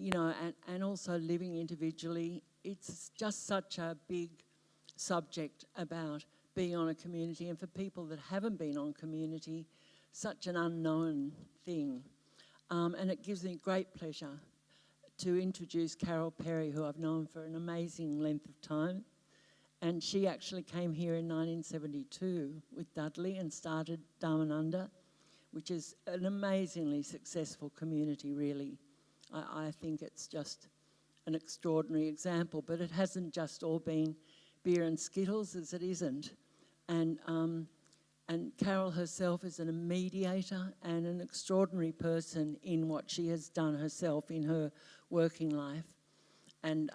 you know, and also living individually. It's just such a big subject about being on a community, and for people that haven't been on community, such an unknown thing. And it gives me great pleasure to introduce Carol Perry, who I've known for an amazing length of time. And she actually came here in 1972 with Dudley and started Dharmananda, which is an amazingly successful community, really. I think it's just an extraordinary example, but it hasn't just all been beer and Skittles, as it isn't. And Carol herself is a mediator and an extraordinary person in what she has done herself in her working life, and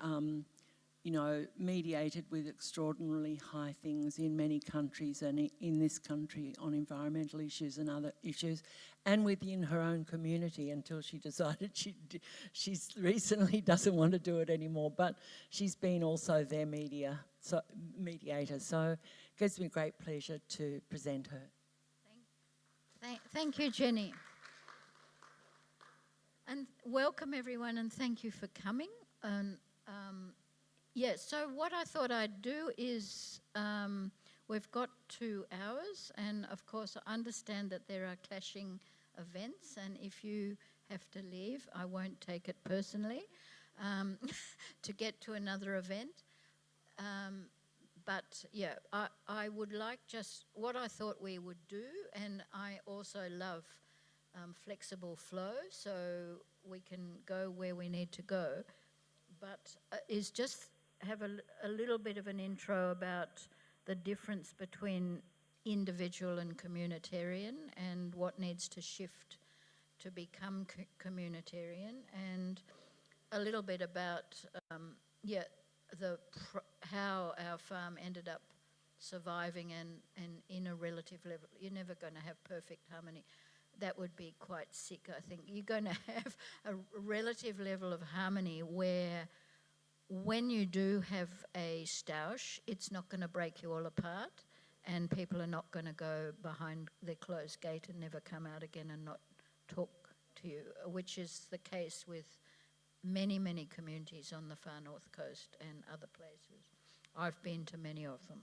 you know, mediated with extraordinarily high things in many countries, and in this country on environmental issues and other issues, and within her own community until she decided she's recently doesn't want to do it anymore, but she's been also their mediator. So it gives me great pleasure to present her. Thank you, Jenny. And welcome everyone, and thank you for coming. And yes, so what I thought I'd do is, we've got 2 hours, and of course I understand that there are clashing events, and if you have to leave, I won't take it personally to get to another event. But yeah, I would like just what I thought we would do, and I also love flexible flow, so we can go where we need to go, but is just have a little bit of an intro about the difference between individual and communitarian and what needs to shift to become communitarian, and a little bit about how our farm ended up surviving and in a relative level. You're never going to have perfect harmony. That would be quite sick, I think. You're going to have a relative level of harmony where when you do have a stoush, it's not going to break you all apart, and people are not going to go behind their closed gate and never come out again and not talk to you, which is the case with many, many communities on the far north coast and other places. I've been to many of them.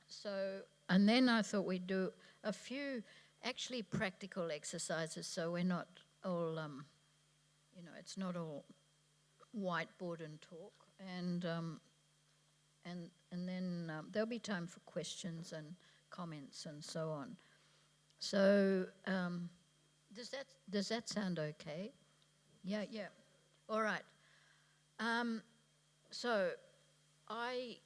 So, and then I thought we'd do a few actually practical exercises, so we're not all, you know, it's not all whiteboard and talk, and then there'll be time for questions and comments and so on. So, does that sound okay? Yeah. All right. So I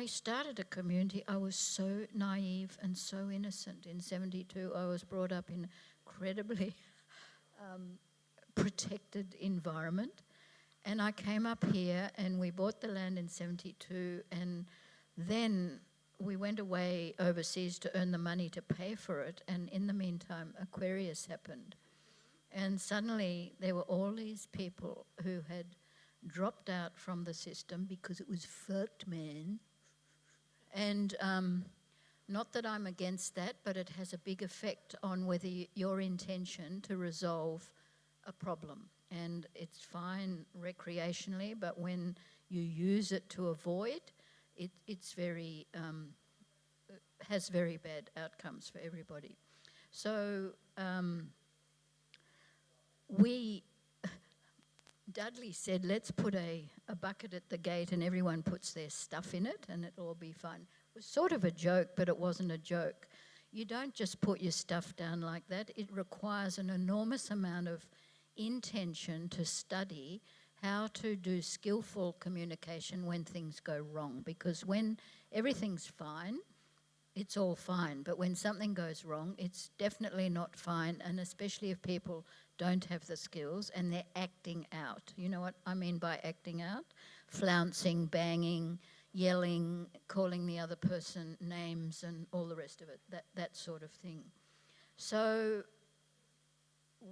started a community. I was so naive and so innocent. In 72, I was brought up in incredibly protected environment. And I came up here and we bought the land in 72, and then we went away overseas to earn the money to pay for it. And in the meantime, Aquarius happened. And suddenly there were all these people who had dropped out from the system because it was fucked, man. And not that I'm against that, but it has a big effect on whether your intention to resolve a problem. And it's fine recreationally, but when you use it to avoid, it's very has very bad outcomes for everybody. So Dudley said, let's put a bucket at the gate and everyone puts their stuff in it and it'll all be fine. It was sort of a joke, but it wasn't a joke. You don't just put your stuff down like that. It requires an enormous amount of intention to study how to do skillful communication when things go wrong, because when everything's fine, it's all fine, but when something goes wrong, it's definitely not fine, and especially if people don't have the skills and they're acting out. You know what I mean by acting out? Flouncing, banging, yelling, calling the other person names and all the rest of it, that sort of thing. So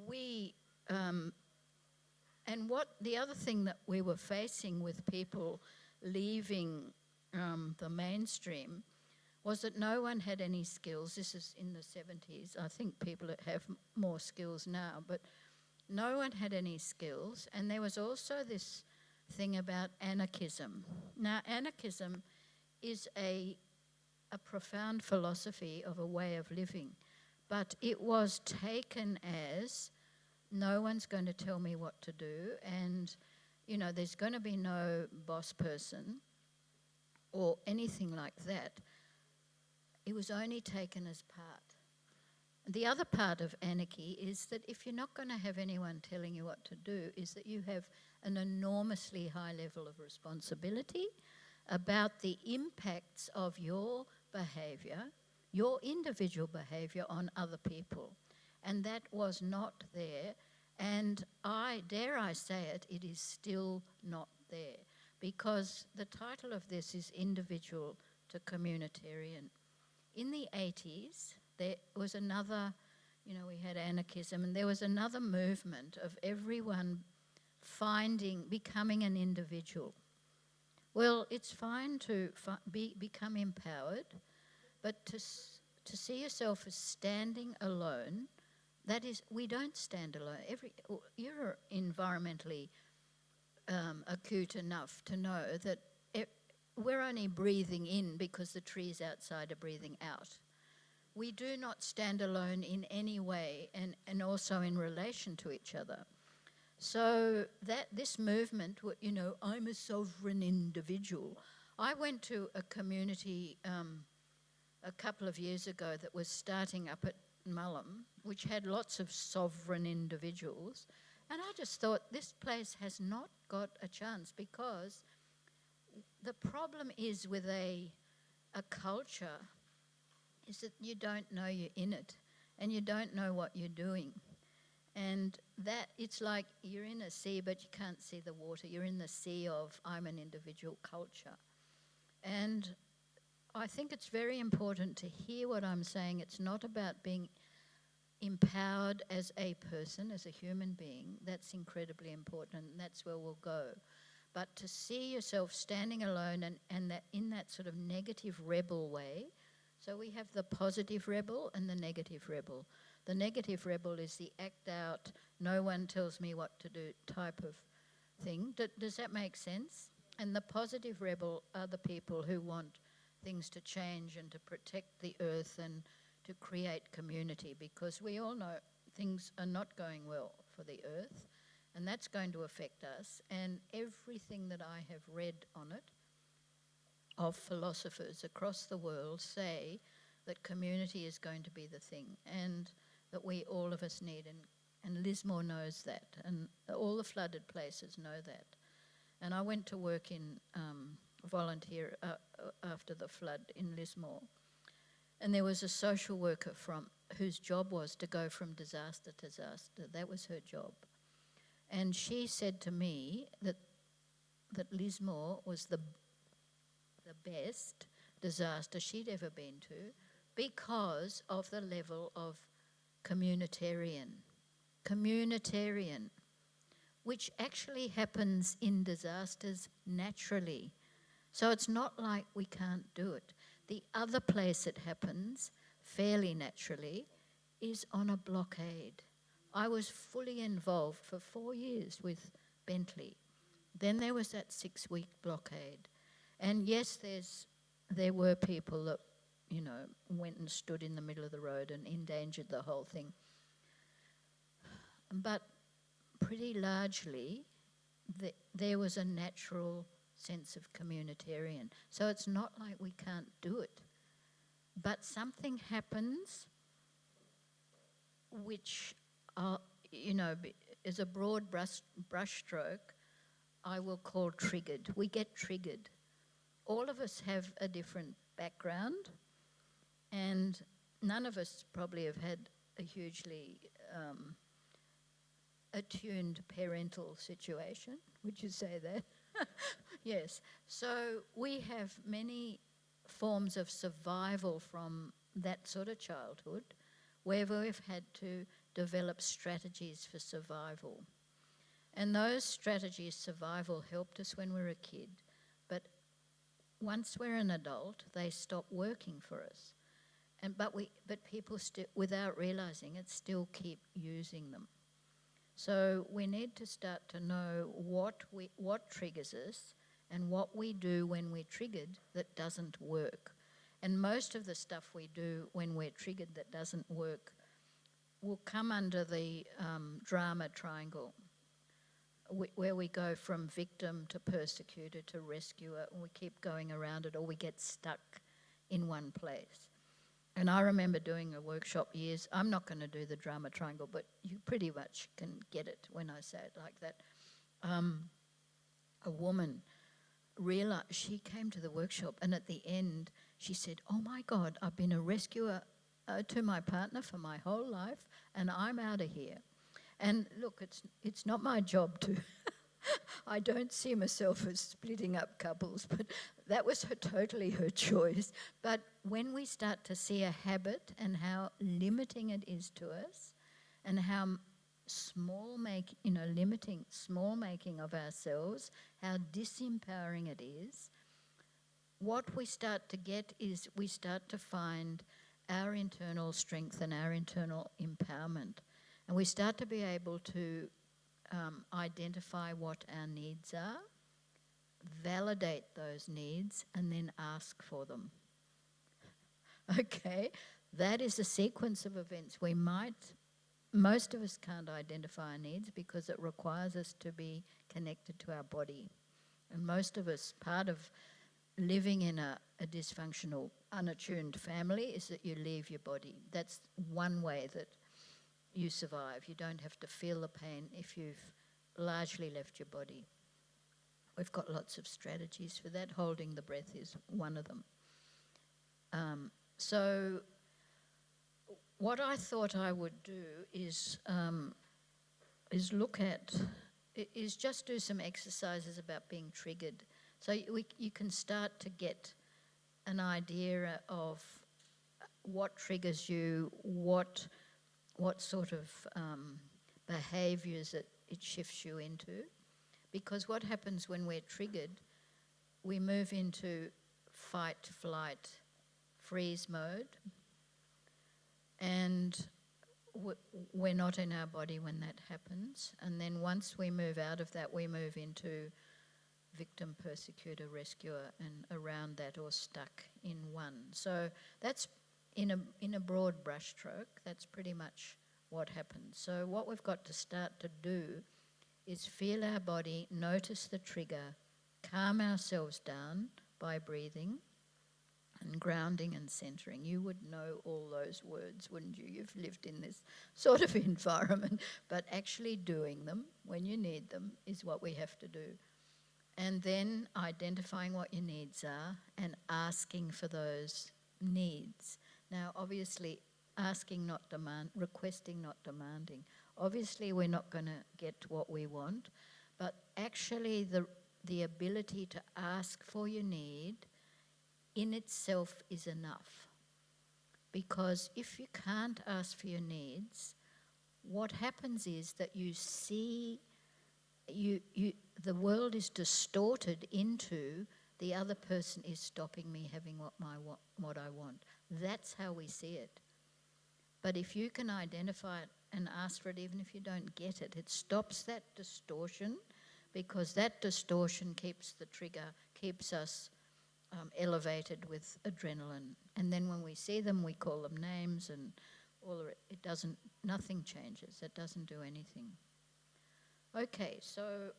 we, and what the other thing that we were facing with people leaving the mainstream was that no one had any skills. This is in the 70s. I think people have more skills now, but No one had any skills, and there was also this thing about anarchism. Now, anarchism is a profound philosophy of a way of living, but it was taken as no one's going to tell me what to do, and there's going to be no boss person or anything like that. It was only taken as part. The other part of anarchy is that if you're not going to have anyone telling you what to do, is that you have an enormously high level of responsibility about the impacts of your behaviour, your individual behaviour on other people. And that was not there. And dare I say it, it is still not there. Because the title of this is Individual to Communitarian. In the 80s, there was another, we had anarchism, and there was another movement of everyone becoming an individual. Well, it's fine to become empowered, but to see yourself as standing alone, that is, we don't stand alone. You're environmentally acute enough to know that we're only breathing in because the trees outside are breathing out. We do not stand alone in any way, and also in relation to each other. So this movement, I'm a sovereign individual. I went to a community a couple of years ago that was starting up at Mullum, which had lots of sovereign individuals, and I just thought this place has not got a chance, because the problem is with a culture is that you don't know you're in it, and you don't know what you're doing. And that it's like you're in a sea, but you can't see the water. You're in the sea of I'm an individual culture. And I think it's very important to hear what I'm saying. It's not about being empowered as a person, as a human being. That's incredibly important, and that's where we'll go. But to see yourself standing alone and that in that sort of negative rebel way. So we have the positive rebel and the negative rebel. The negative rebel is the act out, no one tells me what to do type of thing. Does that make sense? And the positive rebel are the people who want things to change and to protect the earth and to create community, because we all know things are not going well for the earth, and that's going to affect us. And everything that I have read on it, of philosophers across the world, say that community is going to be the thing, and that all of us need, and Lismore knows that, and all the flooded places know that. And I went to work in volunteer after the flood in Lismore, and there was a social worker whose job was to go from disaster to disaster. That was her job. And she said to me that Lismore was the best disaster she'd ever been to because of the level of communitarian, which actually happens in disasters naturally. So it's not like we can't do it. The other place it happens fairly naturally is on a blockade. I was fully involved for 4 years with Bentley. Then there was that 6-week blockade. And yes, there were people that, went and stood in the middle of the road and endangered the whole thing. But pretty largely, there was a natural sense of communitarian. So it's not like we can't do it. But something happens which, is a broad brushstroke, I will call triggered. We get triggered. All of us have a different background, and none of us probably have had a hugely attuned parental situation. Would you say that? Yes. So we have many forms of survival from that sort of childhood where we've had to develop strategies for survival. And those strategies, survival, helped us when we were a kid, but once we're an adult, they stop working for us. But people still, without realising it, still keep using them. So we need to start to know what triggers us and what we do when we're triggered that doesn't work. And most of the stuff we do when we're triggered that doesn't work will come under the drama triangle, where we go from victim to persecutor to rescuer, and we keep going around it, or we get stuck in one place. And I remember doing a workshop years, I'm not going to do the drama triangle, but you pretty much can get it when I say it like that. A woman realized, she came to the workshop, and at the end she said, oh my God, I've been a rescuer to my partner for my whole life, and I'm out of here. And look, it's not my job to, I don't see myself as splitting up couples, but that was totally her choice. But when we start to see a habit and how limiting it is to us, and how limiting, small making of ourselves, how disempowering it is, what we start to get is we start to find our internal strength and our internal empowerment. And we start to be able to identify what our needs are, validate those needs, and then ask for them. Okay, that is a sequence of events. Most of us can't identify our needs because it requires us to be connected to our body. And most of us, part of living in a dysfunctional, unattuned family is that you leave your body. That's one way that you survive. You don't have to feel the pain if you've largely left your body. We've got lots of strategies for that. Holding the breath is one of them. So what I thought I would do is just do some exercises about being triggered. So you can start to get an idea of what triggers you, what sort of behaviours it shifts you into. Because what happens when we're triggered, we move into fight, flight, freeze mode, and we're not in our body when that happens. And then once we move out of that, we move into victim, persecutor, rescuer, and around that, or stuck in one. So that's in a broad brushstroke, that's pretty much what happens. So what we've got to start to do is feel our body, notice the trigger, calm ourselves down by breathing and grounding and centering. You would know all those words, wouldn't you? You've lived in this sort of environment, but actually doing them when you need them is what we have to do. And then identifying what your needs are and asking for those needs. Now, obviously, asking, not requesting, not demanding. Obviously, we're not going to get what we want, but actually the ability to ask for your need in itself is enough. Because if you can't ask for your needs, what happens is that you see the world is distorted into the other person is stopping me having what I want. That's how we see it. But if you can identify it and ask for it, even if you don't get it, it stops that distortion, because that distortion keeps the trigger, keeps us elevated with adrenaline. And then when we see them, we call them names, and nothing changes. It doesn't do anything. Okay, so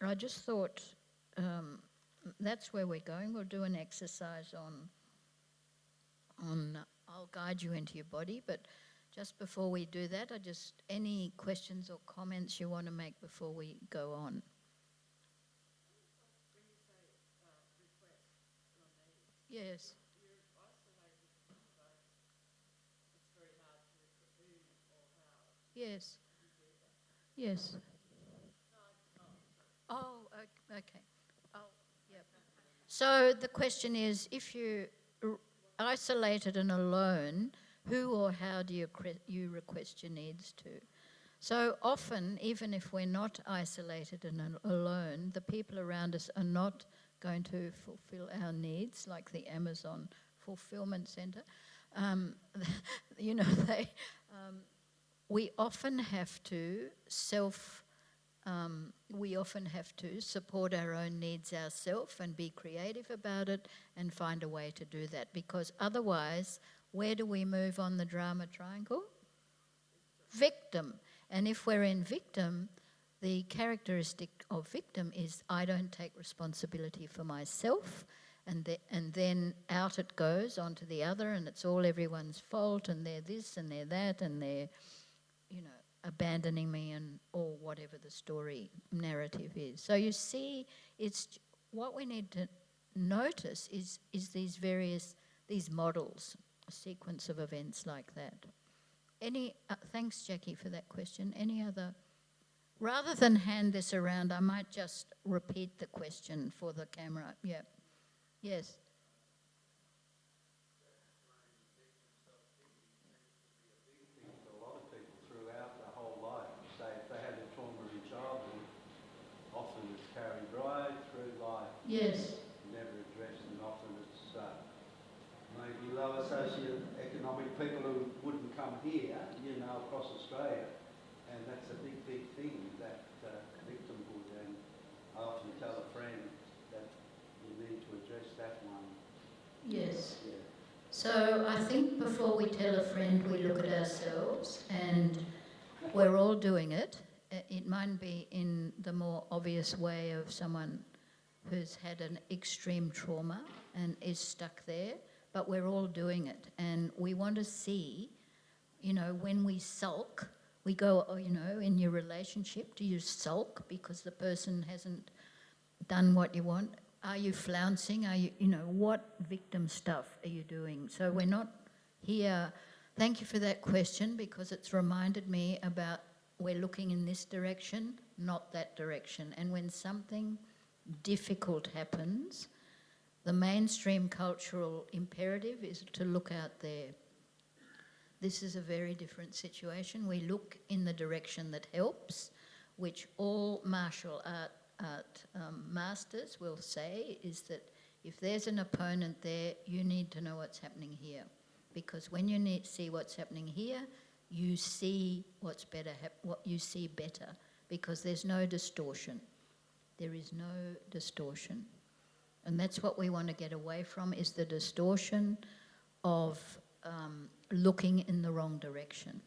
I just thought that's where we're going. We'll do an exercise on I'll guide you into your body, but just before we do that, any questions or comments you want to make before we go on? Yes. Yes. Yes. Oh, okay. Oh, yep. So the question is, if you're isolated and alone, who or how do you request your needs to? So often, even if we're not isolated and alone, the people around us are not going to fulfill our needs, like the Amazon fulfillment centre. we often have to we often have to support our own needs ourselves and be creative about it and find a way to do that, because otherwise, where do we move on the drama triangle? Victim. And if we're in victim, the characteristic of victim is I don't take responsibility for myself, and then out it goes onto the other, and it's all everyone's fault, and they're this and they're that, and they're, abandoning me, and or whatever the story narrative is. So you see, it's what we need to notice is these models, a sequence of events like that. Thanks, Jackie, for that question. Any other? Rather than hand this around, I might just repeat the question for the camera. Yeah. Yes. Yes. Never addressed, and often it's maybe lower socio-economic people who wouldn't come here, across Australia, and that's a big thing, that victimhood, and I often tell a friend that you need to address that one. Yes. Yeah. So I think before we tell a friend, we look at ourselves, and we're all doing it. It might be in the more obvious way of someone who's had an extreme trauma and is stuck there, but we're all doing it. And we want to see, when we sulk, we go, in your relationship, do you sulk because the person hasn't done what you want? Are you flouncing? Are you, what victim stuff are you doing? So we're not here. Thank you for that question, because it's reminded me about we're looking in this direction, not that direction. And when something difficult happens, the mainstream cultural imperative is to look out there. This is a very different situation. We look in the direction that helps, which all martial art masters will say is that if there's an opponent there, you need to know what's happening here. Because when you see what's happening here, you see what's better, what you see better, because there's no distortion. There is no distortion. And that's what we want to get away from, is the distortion of looking in the wrong direction.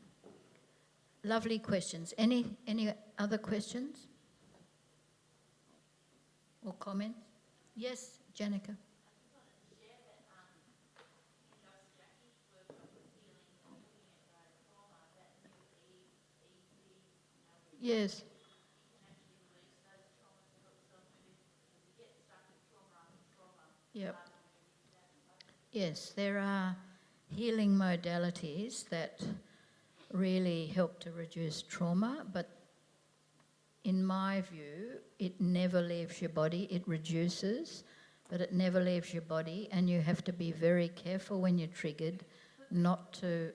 Lovely questions. Any other questions? Or comments? Yes, Janica. Yes. Yep. Yes, there are healing modalities that really help to reduce trauma, but in my view, it never leaves your body. It reduces, but it never leaves your body, and you have to be very careful when you're triggered not to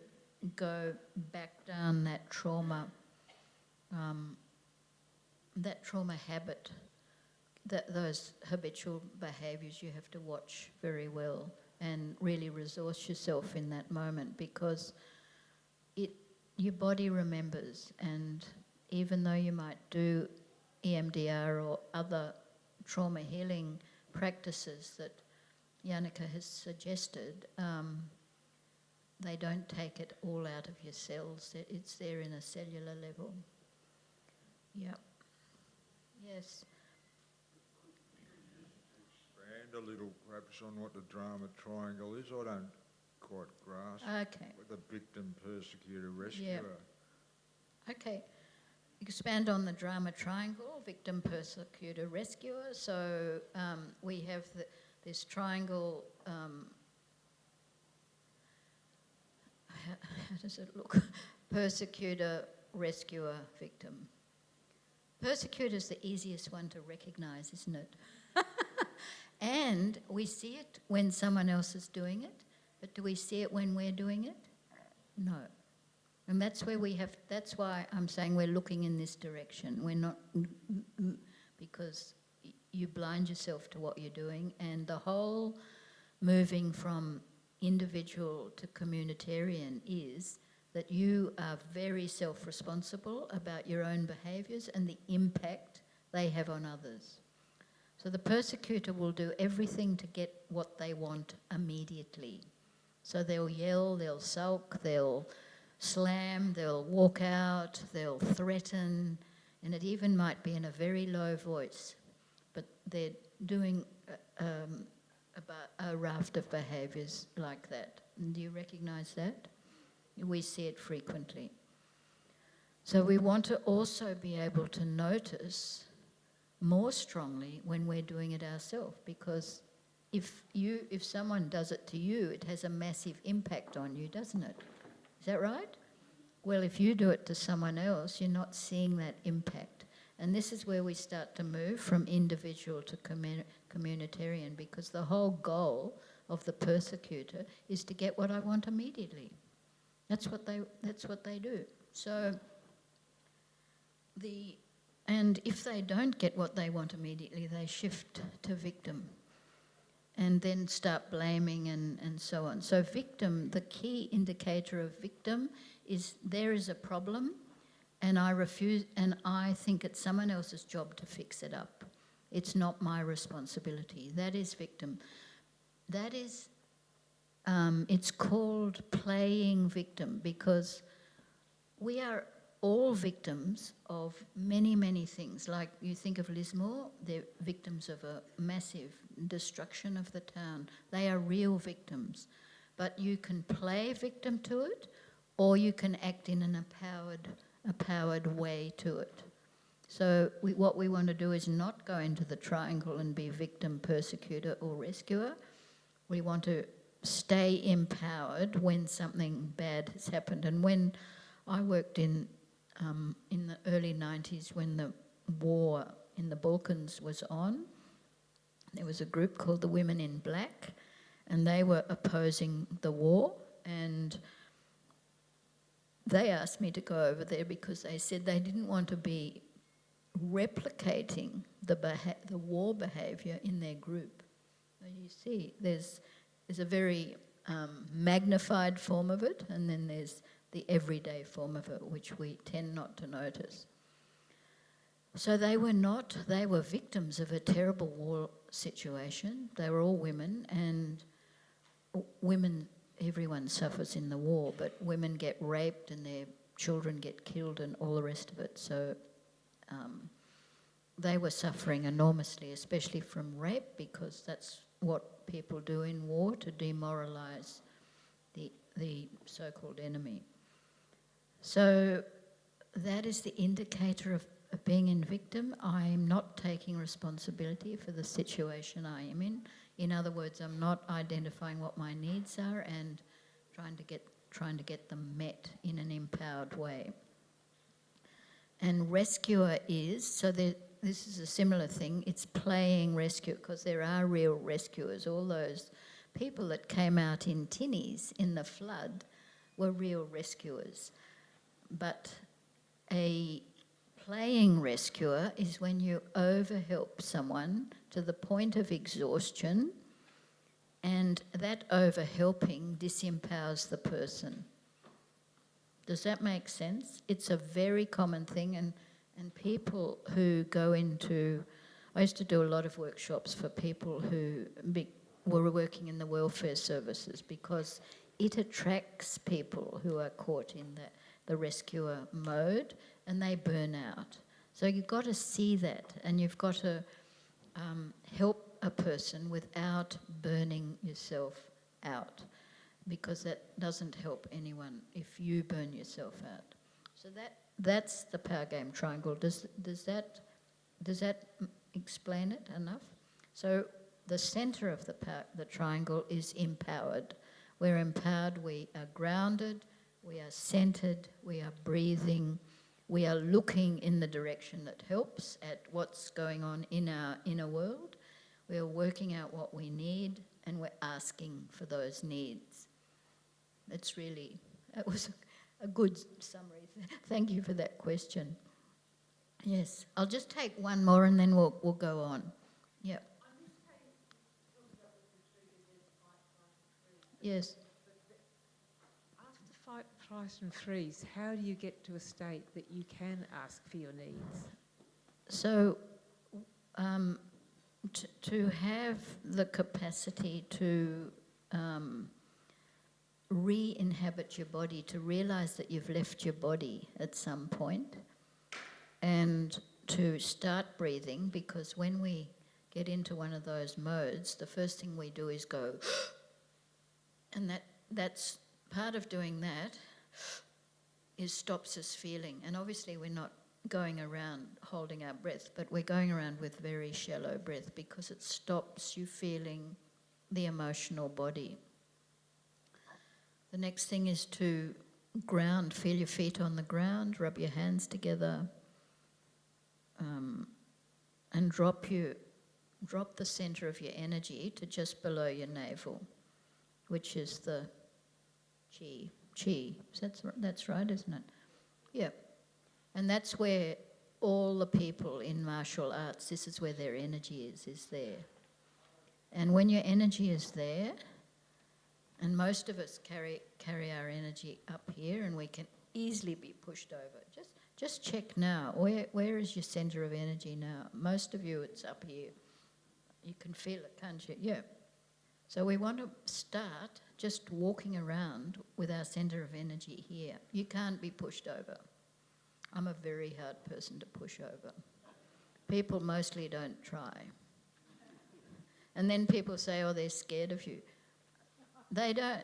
go back down that trauma habit. Those habitual behaviours you have to watch very well and really resource yourself in that moment, because your body remembers, and even though you might do EMDR or other trauma healing practices that Janica has suggested, they don't take it all out of your cells. It's there in a cellular level. Yeah. Yes. A little perhaps on what the drama triangle is. I don't quite grasp. Okay. With the victim, persecutor, rescuer. Yeah. Okay. Expand on the drama triangle, victim, persecutor, rescuer. So we have this triangle. How does it look? Persecutor, rescuer, victim. Persecutor is the easiest one to recognise, isn't it? And we see it when someone else is doing it, but do we see it when we're doing it? No. And that's why I'm saying we're looking in this direction. We're not, because you blind yourself to what you're doing, and the whole moving from individual to communitarian is that you are very self-responsible about your own behaviours and the impact they have on others. So the persecutor will do everything to get what they want immediately. So they'll yell, they'll sulk, they'll slam, they'll walk out, they'll threaten, and it even might be in a very low voice, but they're doing a raft of behaviours like that. Do you recognise that? We see it frequently. So we want to also be able to notice more strongly when we're doing it ourselves, because if someone does it to you, it has a massive impact on you, doesn't it? Is that right? Well, if you do it to someone else, you're not seeing that impact. And this is where we start to move from individual to communitarian, because the whole goal of the persecutor is to get what I want immediately. That's what they do. So and if they don't get what they want immediately, they shift to victim and then start blaming and so on. So victim, the key indicator of victim is there is a problem and I refuse, and I think it's someone else's job to fix it up. It's not my responsibility. That is victim. That is, it's called playing victim, because we are all victims of many, many things. Like you think of Lismore, they're victims of a massive destruction of the town. They are real victims. But you can play victim to it, or you can act in an empowered way to it. So what we want to do is not go into the triangle and be victim, persecutor or rescuer. We want to stay empowered when something bad has happened. And when I worked in the early 90s, when the war in the Balkans was on, there was a group called the Women in Black, and they were opposing the war, and they asked me to go over there because they said they didn't want to be replicating the war behaviour in their group. So you see, there's a very magnified form of it, and then there's the everyday form of it, which we tend not to notice. So they were victims of a terrible war situation. They were all women, and women, everyone suffers in the war, but women get raped and their children get killed and all the rest of it. So they were suffering enormously, especially from rape, because that's what people do in war to demoralise the so-called enemy. So that is the indicator of being in victim. I'm not taking responsibility for the situation I am in. In other words, I'm not identifying what my needs are and trying to get them met in an empowered way. And rescuer is, so this is a similar thing, it's playing rescue, because there are real rescuers. All those people that came out in tinnies in the flood were real rescuers. But a playing rescuer is when you overhelp someone to the point of exhaustion, and that overhelping disempowers the person. Does that make sense? It's a very common thing, and people who go into... I used to do a lot of workshops for people who were working in the welfare services, because it attracts people who are caught in the rescuer mode, and they burn out. So you've got to see that, and you've got to help a person without burning yourself out, because that doesn't help anyone if you burn yourself out. So that's the power game triangle. Does that explain it enough? So the centre of the triangle is empowered. We're empowered, we are grounded, we are centred, we are breathing, we are looking in the direction that helps at what's going on in our inner world. We are working out what we need, and we're asking for those needs. That was a good summary. Thank you for that question. Yes, I'll just take one more and then we'll go on. Yeah. Yes. After fight, heightened freeze, how do you get to a state that you can ask for your needs? So, to have the capacity to re-inhabit your body, to realise that you've left your body at some point, and to start breathing, because when we get into one of those modes, the first thing we do is go, and that's part of doing that is stops us feeling. And obviously we're not going around holding our breath, but we're going around with very shallow breath because it stops you feeling the emotional body. The next thing is to ground, feel your feet on the ground, rub your hands together, and drop the centre of your energy to just below your navel, which is the chi. That's right, isn't it? Yeah. And that's where all the people in martial arts, this is where their energy is there. And when your energy is there, and most of us carry our energy up here, and we can easily be pushed over. Just check now. Where is your centre of energy now? Most of you, it's up here. You can feel it, can't you? Yeah. So we want to start just walking around with our centre of energy here. You can't be pushed over. I'm a very hard person to push over. People mostly don't try. And then people say, oh, they're scared of you. They don't.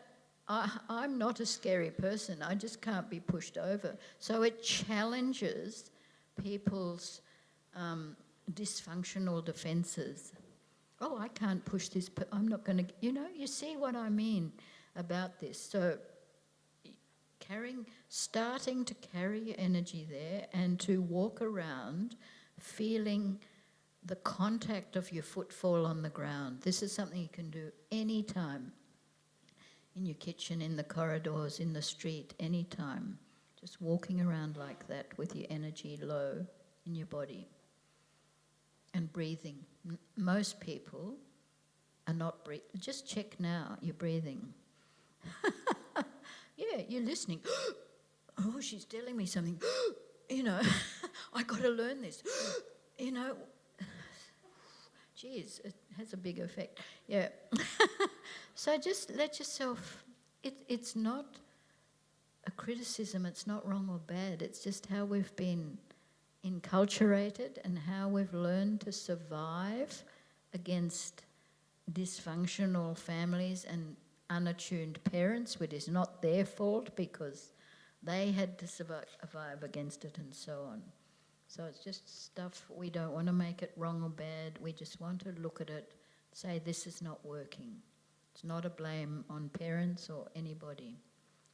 I'm not a scary person. I just can't be pushed over. So it challenges people's dysfunctional defences. Oh, I can't push this. I'm not going to... you see what I mean about this. So starting to carry your energy there and to walk around feeling the contact of your footfall on the ground. This is something you can do anytime. In your kitchen, in the corridors, in the street, anytime. Just walking around like that with your energy low in your body. And breathing. Most people are not breathing. Just check now, you're breathing. Yeah, you're listening. Oh, she's telling me something. I got to learn this. Geez, it has a big effect. Yeah. So just let yourself... It's not a criticism, it's not wrong or bad, it's just how we've been enculturated and how we've learned to survive against dysfunctional families and unattuned parents, which is not their fault because they had to survive against it and so on. So it's just stuff, we don't want to make it wrong or bad, we just want to look at it, say this is not working. It's not a blame on parents or anybody,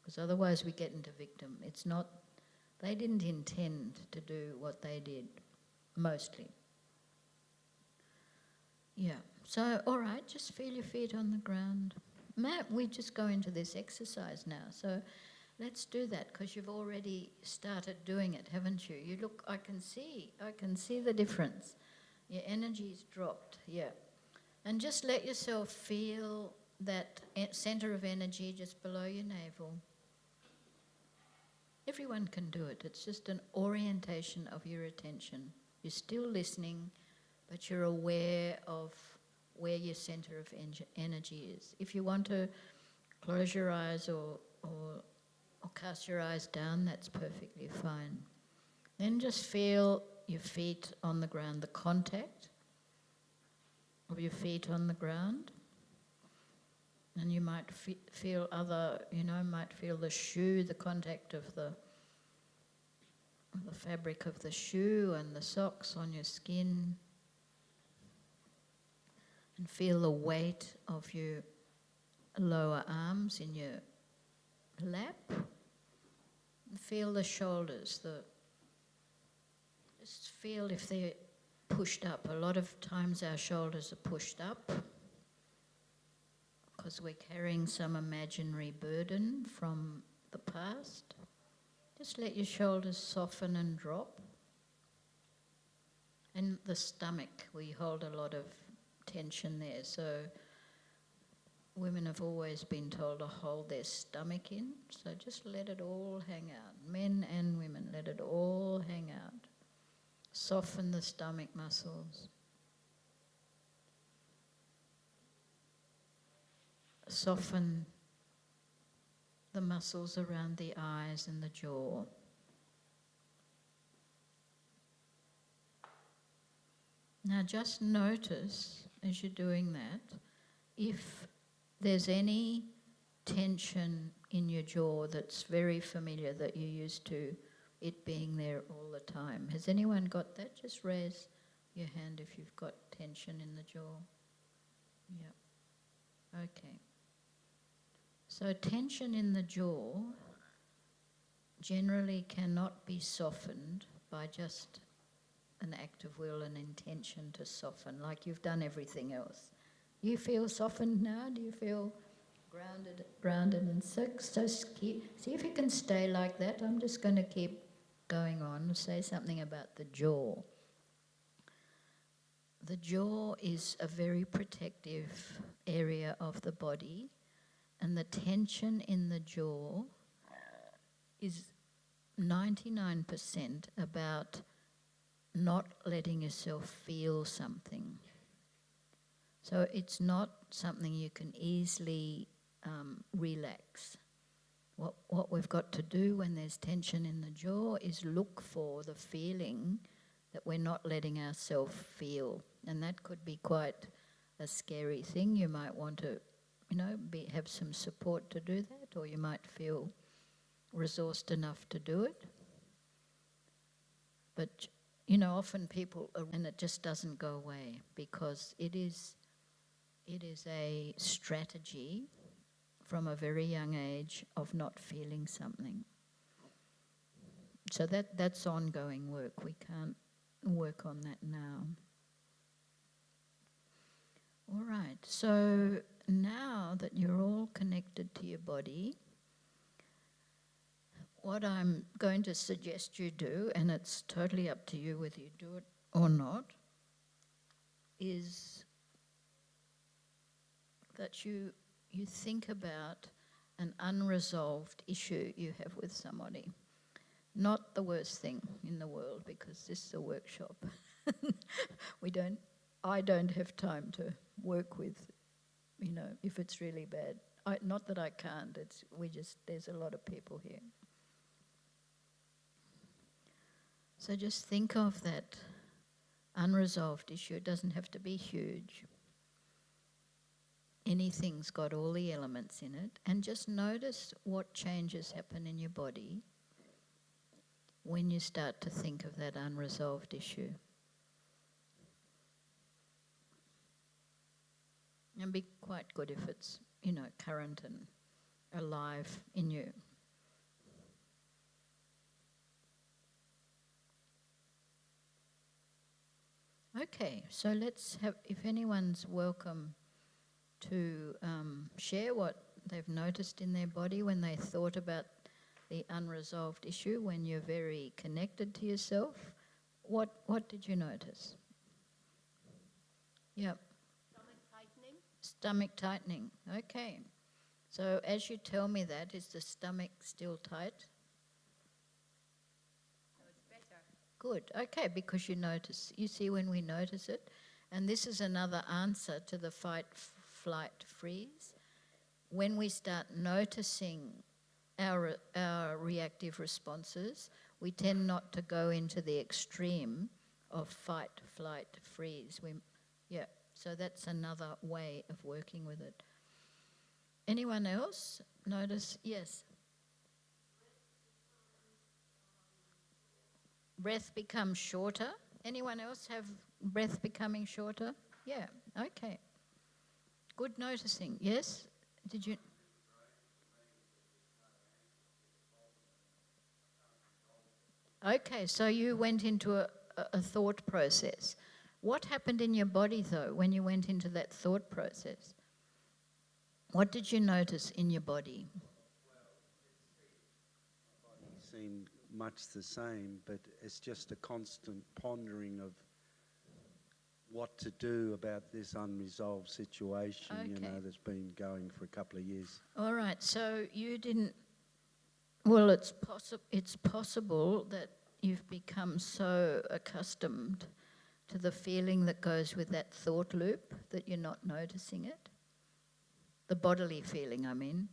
because otherwise we get into victim. It's not, they didn't intend to do what they did, mostly. Yeah, so all right, just feel your feet on the ground. Matt, we just go into this exercise now, so let's do that, because you've already started doing it, haven't you? You look, I can see the difference. Your energy's dropped, yeah. And just let yourself feel that centre of energy just below your navel. Everyone can do it. It's just an orientation of your attention. You're still listening, but you're aware of where your centre of energy is. If you want to close your eyes or cast your eyes down, that's perfectly fine. Then just feel your feet on the ground, the contact of your feet on the ground. And you might feel might feel the shoe, the contact of the fabric of the shoe and the socks on your skin. And feel the weight of your lower arms in your lap. And feel the shoulders. Just feel if they're pushed up. A lot of times our shoulders are pushed up because we're carrying some imaginary burden from the past. Just let your shoulders soften and drop. And the stomach, we hold a lot of tension there, so women have always been told to hold their stomach in, so just let it all hang out. Men and women, let it all hang out. Soften the stomach muscles. Soften the muscles around the eyes and the jaw. Now just notice, as you're doing that, if there's any tension in your jaw that's very familiar, that you're used to it being there all the time. Has anyone got that? Just raise your hand if you've got tension in the jaw. Yeah. Okay. So tension in the jaw generally cannot be softened by just an act of will and intention to soften, like you've done everything else. You feel softened now? Do you feel grounded and so see if you can stay like that. I'm just going to keep going on. Say something about the jaw. The jaw is a very protective area of the body, and the tension in the jaw is 99% about not letting yourself feel something. So it's not something you can easily relax. What we've got to do when there's tension in the jaw is look for the feeling that we're not letting ourselves feel. And that could be quite a scary thing. You might want to, have some support to do that, or you might feel resourced enough to do it. But, often people, and it just doesn't go away because it is a strategy from a very young age of not feeling something. So that's ongoing work. We can't work on that now. All right, so now that you're all connected to your body, what I'm going to suggest you do, and it's totally up to you whether you do it or not, is that you think about an unresolved issue you have with somebody. Not the worst thing in the world, because this is a workshop. I don't have time to work with, if it's really bad. Not that I can't, there's a lot of people here. So just think of that unresolved issue. It doesn't have to be huge. Anything's got all the elements in it, and just notice what changes happen in your body when you start to think of that unresolved issue. And be quite good if it's, current and alive in you. Okay, so let's have, if anyone's welcome to share what they've noticed in their body when they thought about the unresolved issue, when you're very connected to yourself. What did you notice? Yep. Stomach tightening. Okay. So as you tell me that, is the stomach still tight? No, it's better. Good. Okay, because you notice. You see when we notice it. And this is another answer to the fight, flight, freeze. When we start noticing our reactive responses, we tend not to go into the extreme of fight, flight, freeze. So that's another way of working with it. Anyone else notice? Yes. Breath becomes shorter. Anyone else have breath becoming shorter? Yeah, okay. Good noticing. Yes? Did you? Okay, so you went into a thought process. What happened in your body, though, when you went into that thought process? What did you notice in your body? My body seemed much the same, but it's just a constant pondering of what to do about this unresolved situation, you Okay. know, that's been going for a couple of years. All right, so you didn't. Well, it's possible that you've become so accustomed to the feeling that goes with that thought loop that you're not noticing it. The bodily feeling, I mean.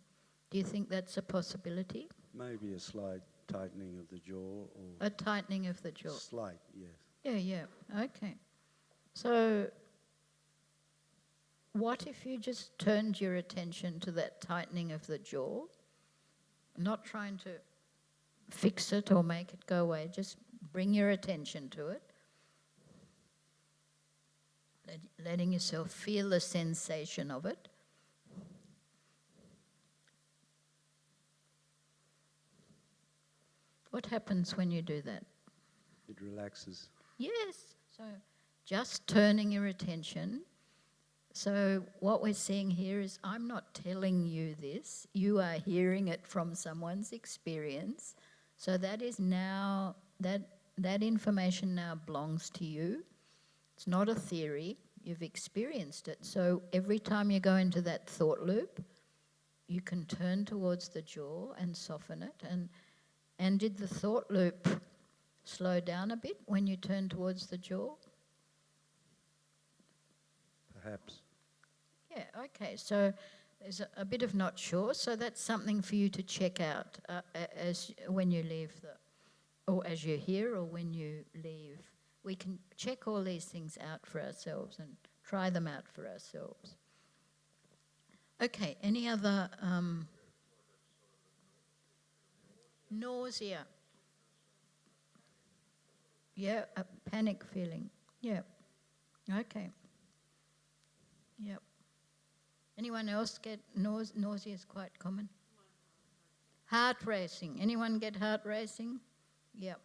Do you think that's a possibility? Maybe a slight tightening of the jaw, or A tightening of the jaw. slight, yes. Yeah, okay. So, what if you just turned your attention to that tightening of the jaw, not trying to fix it or make it go away, just bring your attention to it, letting yourself feel the sensation of it. What happens when you do that? It relaxes. Yes. So just turning your attention. So what we're seeing here is I'm not telling you this. You are hearing it from someone's experience. So that is now, that information now belongs to you. It's not a theory. You've experienced it. So every time you go into that thought loop, you can turn towards the jaw and soften it. And did the thought loop slow down a bit when you turn towards the jaw? Perhaps. Yeah, okay. So there's a bit of not sure. So that's something for you to check out as when you leave or as you're here or when you leave. We can check all these things out for ourselves and try them out for ourselves. Okay, any other nausea? Yeah, a panic feeling. Yeah. Okay. Yep. Anyone else get nausea is quite common? Heart racing. Anyone get heart racing? Yep.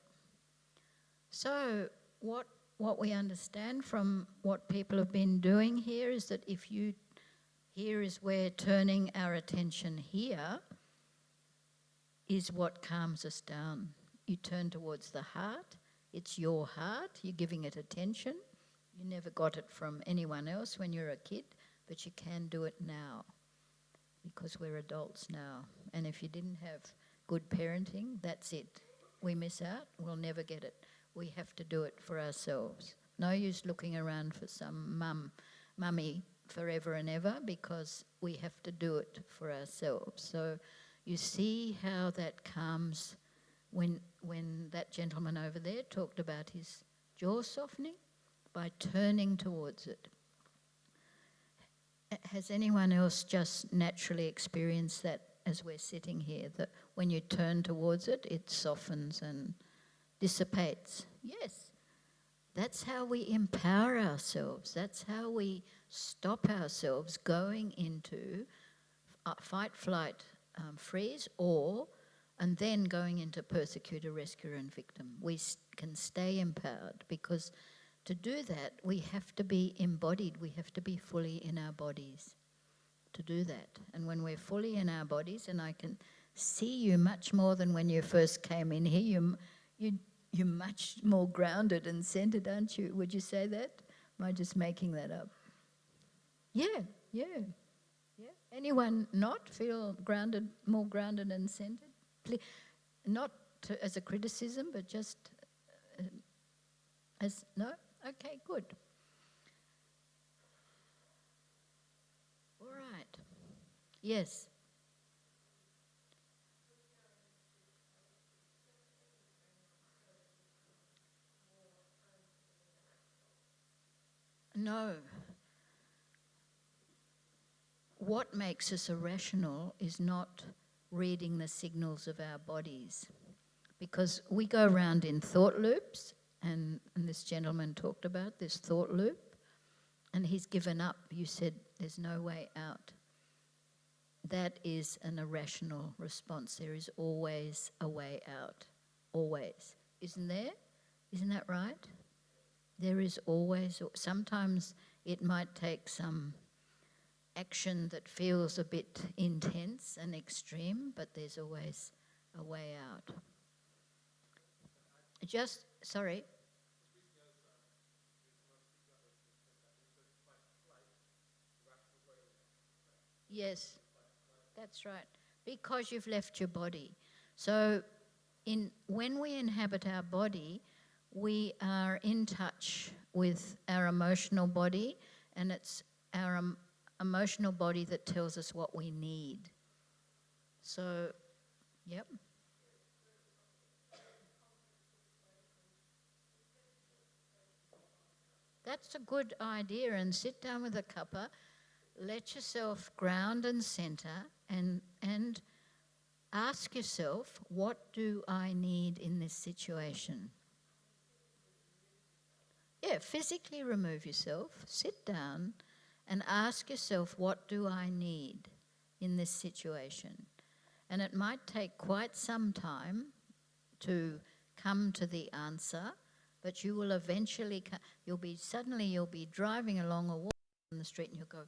So what we understand from what people have been doing here is that here is where turning our attention here is what calms us down. You turn towards the heart. It's your heart. You're giving it attention. You never got it from anyone else when you're a kid, but you can do it now because we're adults now. And if you didn't have good parenting, that's it. We miss out. We'll never get it. We have to do it for ourselves. No use looking around for some mummy forever and ever, because we have to do it for ourselves. So you see how that calms when that gentleman over there talked about his jaw softening by turning towards it. Has anyone else just naturally experienced that as we're sitting here, that when you turn towards it, it softens and dissipates? Yes. That's how we empower ourselves. That's how we stop ourselves going into fight, flight, freeze, and then going into persecutor, rescuer and victim. We can stay empowered, because to do that, we have to be embodied. We have to be fully in our bodies to do that. And when we're fully in our bodies, and I can see you much more than when you first came in here, you're much more grounded and centered, aren't you? Would you say that? Am I just making that up? Yeah. Anyone not feel grounded, more grounded and centered? Not as a criticism, but just as, no? Okay, good. All right. Yes. No. What makes us irrational is not reading the signals of our bodies, because we go around in thought loops, and this gentleman talked about this thought loop, and he's given up. You said there's no way out. That is an irrational response. There is always a way out. Always. Isn't there? Isn't that right? There is always. Sometimes it might take some action that feels a bit intense and extreme, but there's always a way out. Sorry. Yes, that's right. Because you've left your body. So when we inhabit our body, we are in touch with our emotional body, and it's our emotional body that tells us what we need. So, yep. That's a good idea, and sit down with a cuppa, let yourself ground and centre, and ask yourself, what do I need in this situation? Yeah, physically remove yourself, sit down and ask yourself, what do I need in this situation? And it might take quite some time to come to the answer, but you will eventually, you'll be driving along or walking on the street and you'll go,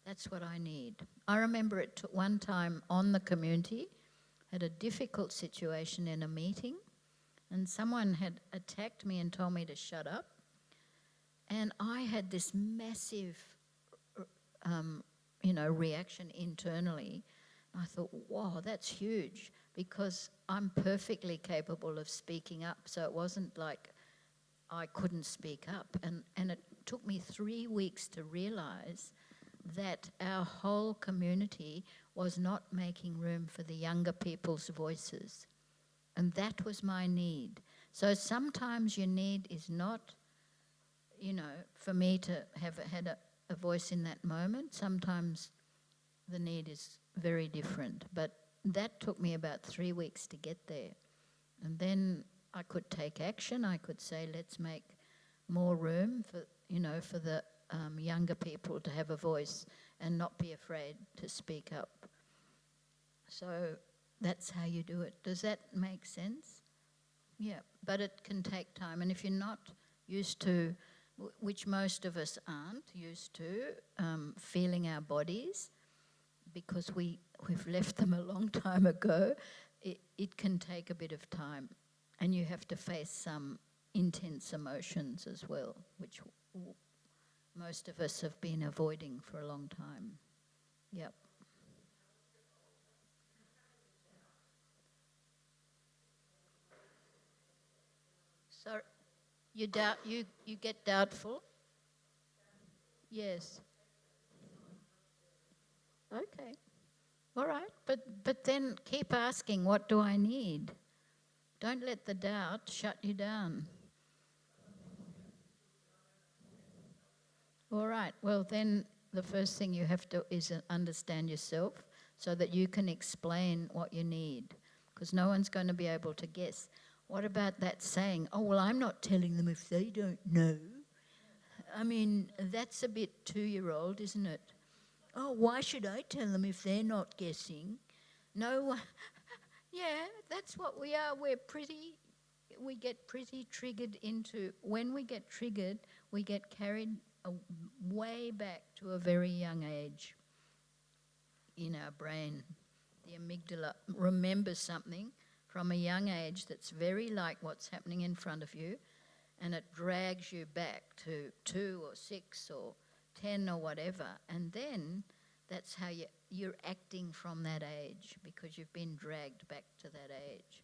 that's what I need. I remember it took one time on the community, had a difficult situation in a meeting, and someone had attacked me and told me to shut up. And I had this massive, reaction internally. I thought, wow, that's huge, because I'm perfectly capable of speaking up. So it wasn't like I couldn't speak up. And it took me 3 weeks to realise that our whole community was not making room for the younger people's voices. And that was my need. So sometimes your need is not, for me to have had a voice in that moment. Sometimes the need is very different. But that took me about 3 weeks to get there. And then I could take action. I could say, let's make more room for the younger people to have a voice and not be afraid to speak up. So that's how you do it. Does that make sense? Yeah, but it can take time. And if you're not used to, which most of us aren't used to, feeling our bodies, because we've left them a long time ago, it can take a bit of time. And you have to face some intense emotions as well, which most of us have been avoiding for a long time. Yep. So you get doubtful? Yes. Okay. All right. But then keep asking, what do I need? Don't let the doubt shut you down. All right. Well, then the first thing you have to is understand yourself so that you can explain what you need, because no one's going to be able to guess. What about that saying, oh, well, I'm not telling them if they don't know? I mean, that's a bit 2-year-old, isn't it? Oh, why should I tell them if they're not guessing? No, yeah, that's what we are. We get pretty triggered into, when we get triggered, we get carried way back to a very young age in our brain. The amygdala remembers something from a young age that's very like what's happening in front of you, and it drags you back to 2 or 6 or 10 or whatever, and then that's how you're acting from that age, because you've been dragged back to that age.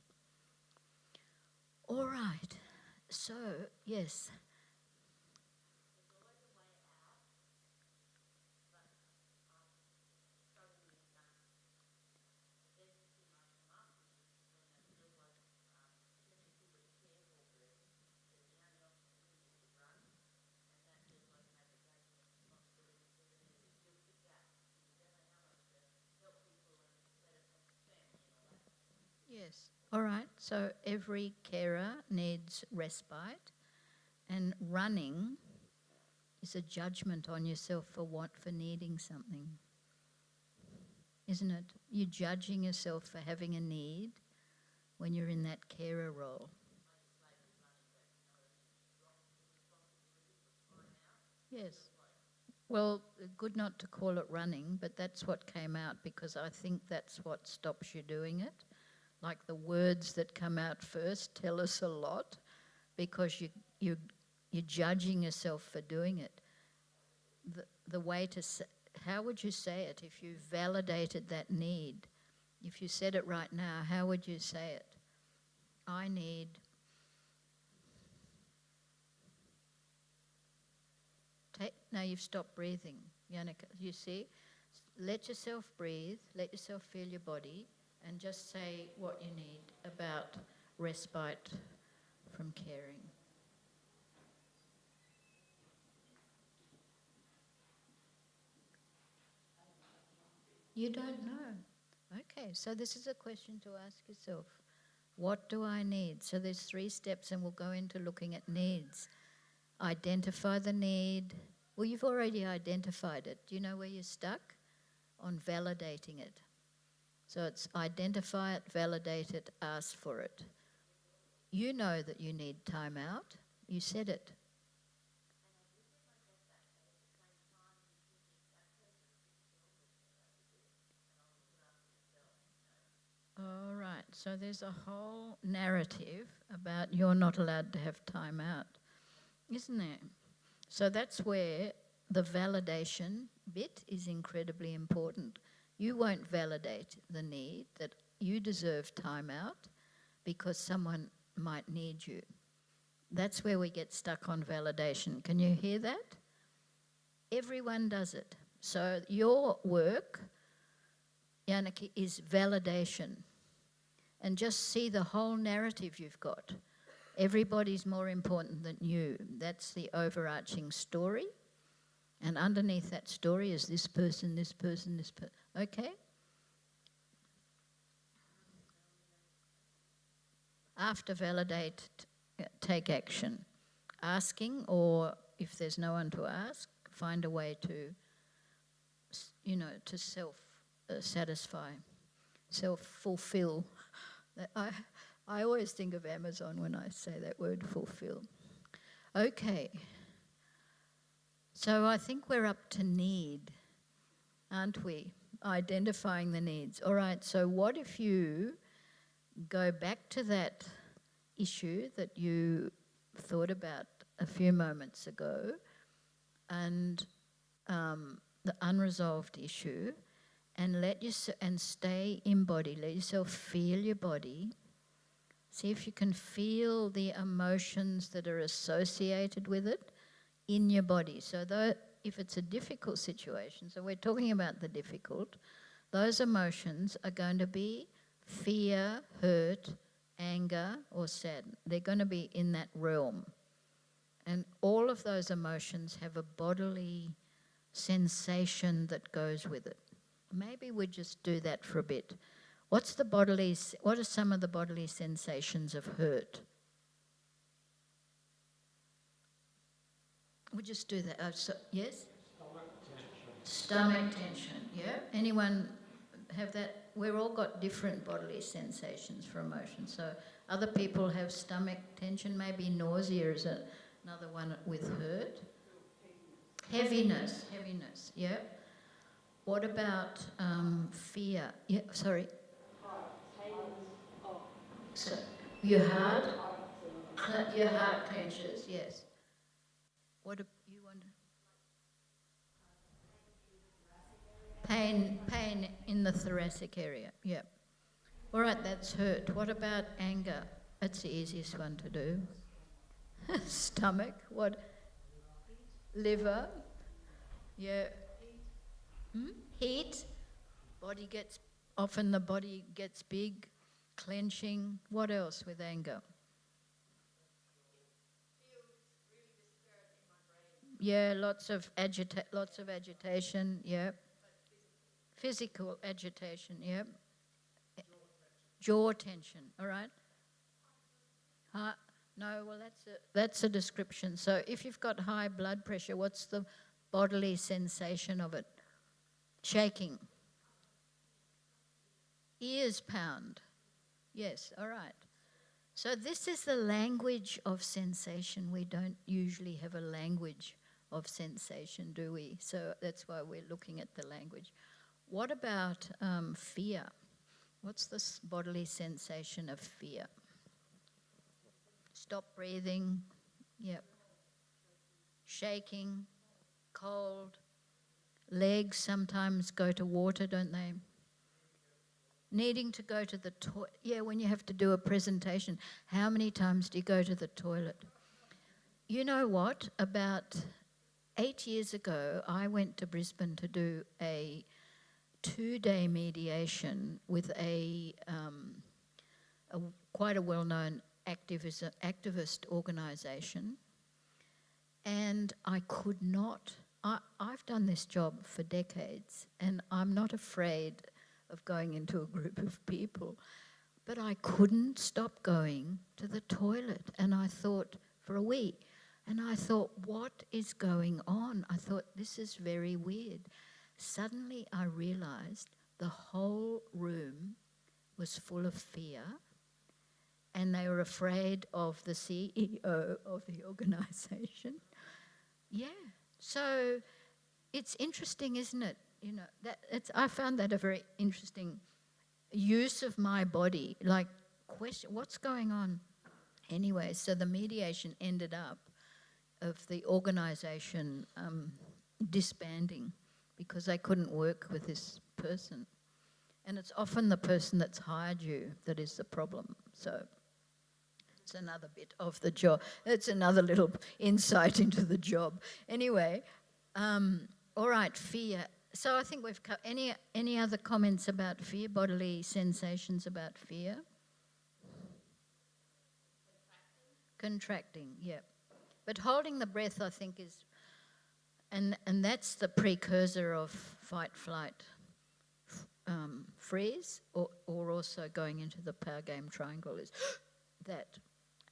All right, so yes. Yes. All right. So every carer needs respite, and running is a judgment on yourself for needing something, isn't it? You're judging yourself for having a need when you're in that carer role. Yes. Well, good not to call it running, but that's what came out, because I think that's what stops you doing it. Like the words that come out first tell us a lot, because you're judging yourself for doing it. The way to how would you say it if you validated that need? If you said it right now, how would you say it? I need... Now you've stopped breathing, Yannicka. You see? Let yourself breathe, let yourself feel your body, and just say what you need about respite from caring. You don't know. Okay, so this is a question to ask yourself. What do I need? So there's 3 steps, and we'll go into looking at needs. Identify the need. Well, you've already identified it. Do you know where you're stuck? On validating it. So it's identify it, validate it, ask for it. You know that you need time out. You said it. All right, so there's a whole narrative about you're not allowed to have time out, isn't there? So that's where the validation bit is incredibly important. You won't validate the need that you deserve time out because someone might need you. That's where we get stuck on validation. Can you hear that? Everyone does it. So your work, Yannicka, is validation. And just see the whole narrative you've got. Everybody's more important than you. That's the overarching story. And underneath that story is this person, this person, this person. Okay? After validate, take action. Asking, or if there's no one to ask, find a way to, to self-satisfy, self-fulfill. I always think of Amazon when I say that word, fulfill. Okay. So I think we're up to need, aren't we? Identifying the needs. All right, so what if you go back to that issue that you thought about a few moments ago, and the unresolved issue, and stay in body. Let yourself feel your body. See if you can feel the emotions that are associated with it in your body. So if it's a difficult situation, so we're talking about the difficult, those emotions are going to be fear, hurt, anger, or sadness. They're going to be in that realm. And all of those emotions have a bodily sensation that goes with it. Maybe we just do that for a bit. What are some of the bodily sensations of hurt? We'll just do that. Yes? Stomach tension, yeah? Anyone have that? We've all got different bodily sensations for emotions. So other people have stomach tension, maybe nausea is another one with hurt. Heaviness, yeah. What about fear? Yeah, sorry. So your heart clenches, yes. What do you want? Pain in the thoracic area, yeah. All right, that's hurt. What about anger? That's the easiest one to do. Stomach, what? Liver, yeah. Heat, often the body gets big, clenching. What else with anger? Yeah, lots of agitation, yeah. Physical agitation, yeah. Jaw tension, all right. No, well that's a description. So if you've got high blood pressure, what's the bodily sensation of it? Shaking. Ears pound. Yes, all right. So this is the language of sensation. We don't usually have a language of sensation, do we? So that's why we're looking at the language. What about fear? What's the bodily sensation of fear? Stop breathing. Yep. Shaking. Cold. Legs sometimes go to water, don't they? Needing to go to the toilet. Yeah, when you have to do a presentation, how many times do you go to the toilet? You know what? About 8 years ago, I went to Brisbane to do a 2-day mediation with quite a well-known activist organisation, and I could not. I've done this job for decades, and I'm not afraid of going into a group of people, but I couldn't stop going to the toilet, and I thought for a week, and I thought, what is going on? I thought, this is very weird. Suddenly I realised the whole room was full of fear, and they were afraid of the CEO of the organisation. Yeah, so it's interesting, isn't it? You know, I found that a very interesting use of my body, like question, what's going on? Anyway, so the mediation ended up of the organisation disbanding because they couldn't work with this person. And it's often the person that's hired you that is the problem. So it's another bit of the job. It's another little insight into the job. Anyway, all right, fear. So I think we've any other comments about fear, bodily sensations about fear? Contracting, yeah. But holding the breath, I think, is, and that's the precursor of fight, flight, freeze, or also going into the power game triangle is that.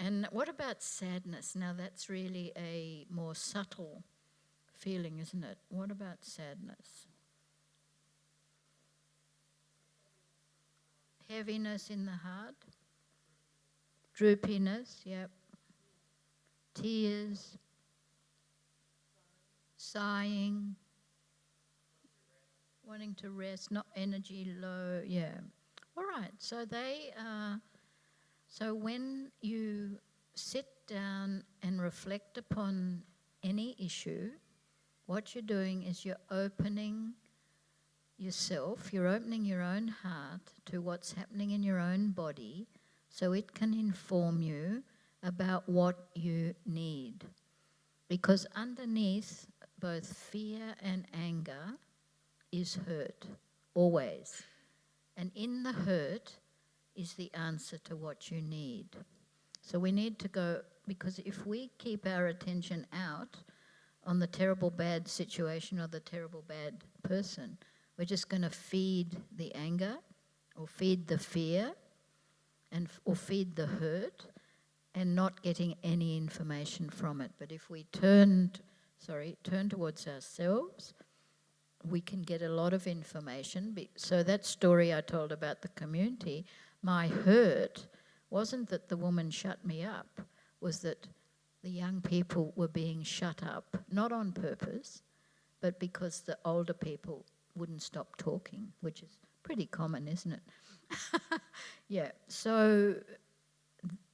And what about sadness? Now that's really a more subtle feeling, isn't it? What about sadness? Heaviness in the heart, droopiness, yep. Tears, sighing, wanting to rest, not energy low, yeah. All right, so so when you sit down and reflect upon any issue, what you're doing is you're opening yourself, you're opening your own heart to what's happening in your own body so it can inform you about what you need. Because underneath both fear and anger is hurt, always. And in the hurt is the answer to what you need. So we need to go, because if we keep our attention out on the terrible bad situation or the terrible bad person, we're just going to feed the anger or feed the fear or feed the hurt and not getting any information from it. But if we turn towards ourselves, we can get a lot of information. So that story I told about the community, my hurt wasn't that the woman shut me up, was that the young people were being shut up, not on purpose, but because the older people wouldn't stop talking, which is pretty common, isn't it? Yeah, so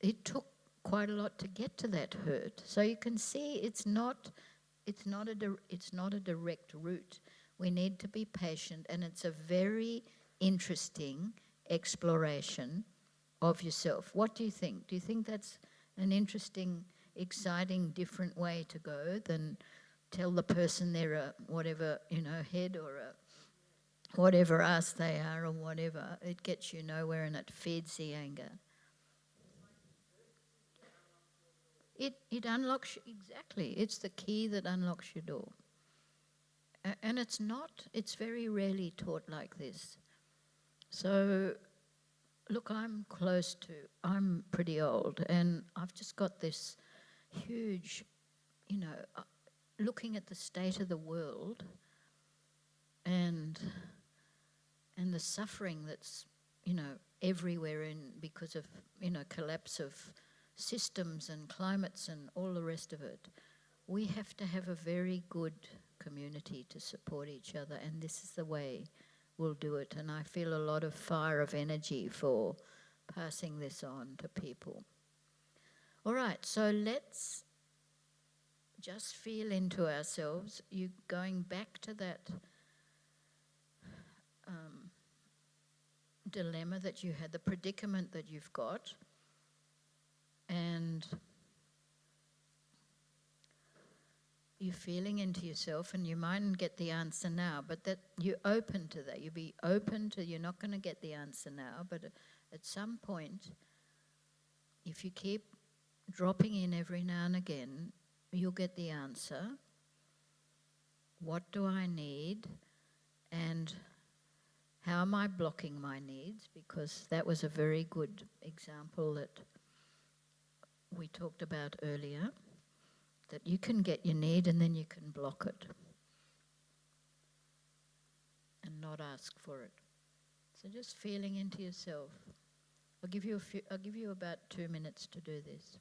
it took quite a lot to get to that hurt. So you can see it's not a direct route. We need to be patient, and it's a very interesting exploration of yourself. What do you think? Do you think that's an interesting, exciting, different way to go than tell the person they're a whatever, head or a whatever ass they are or whatever? It gets you nowhere and it feeds the anger. It unlocks, exactly. It's the key that unlocks your door. And it's very rarely taught like this. So, look, I'm pretty old, and I've just got this huge, looking at the state of the world and the suffering that's, everywhere because of, collapse of systems and climates and all the rest of it. We have to have a very good community to support each other, and this is the way we'll do it. And I feel a lot of fire of energy for passing this on to people. All right, so let's just feel into ourselves. You going back to that dilemma that you had, the predicament that you've got, and you're feeling into yourself, and you mightn't get the answer now, but that you're open to that. You'll be open to, you're not going to get the answer now, but at some point, if you keep dropping in every now and again, you'll get the answer. What do I need? And how am I blocking my needs? Because that was a very good example that we talked about earlier, that you can get your need and then you can block it and not ask for it. So just feeling into yourself. I'll give you about 2 minutes to do this.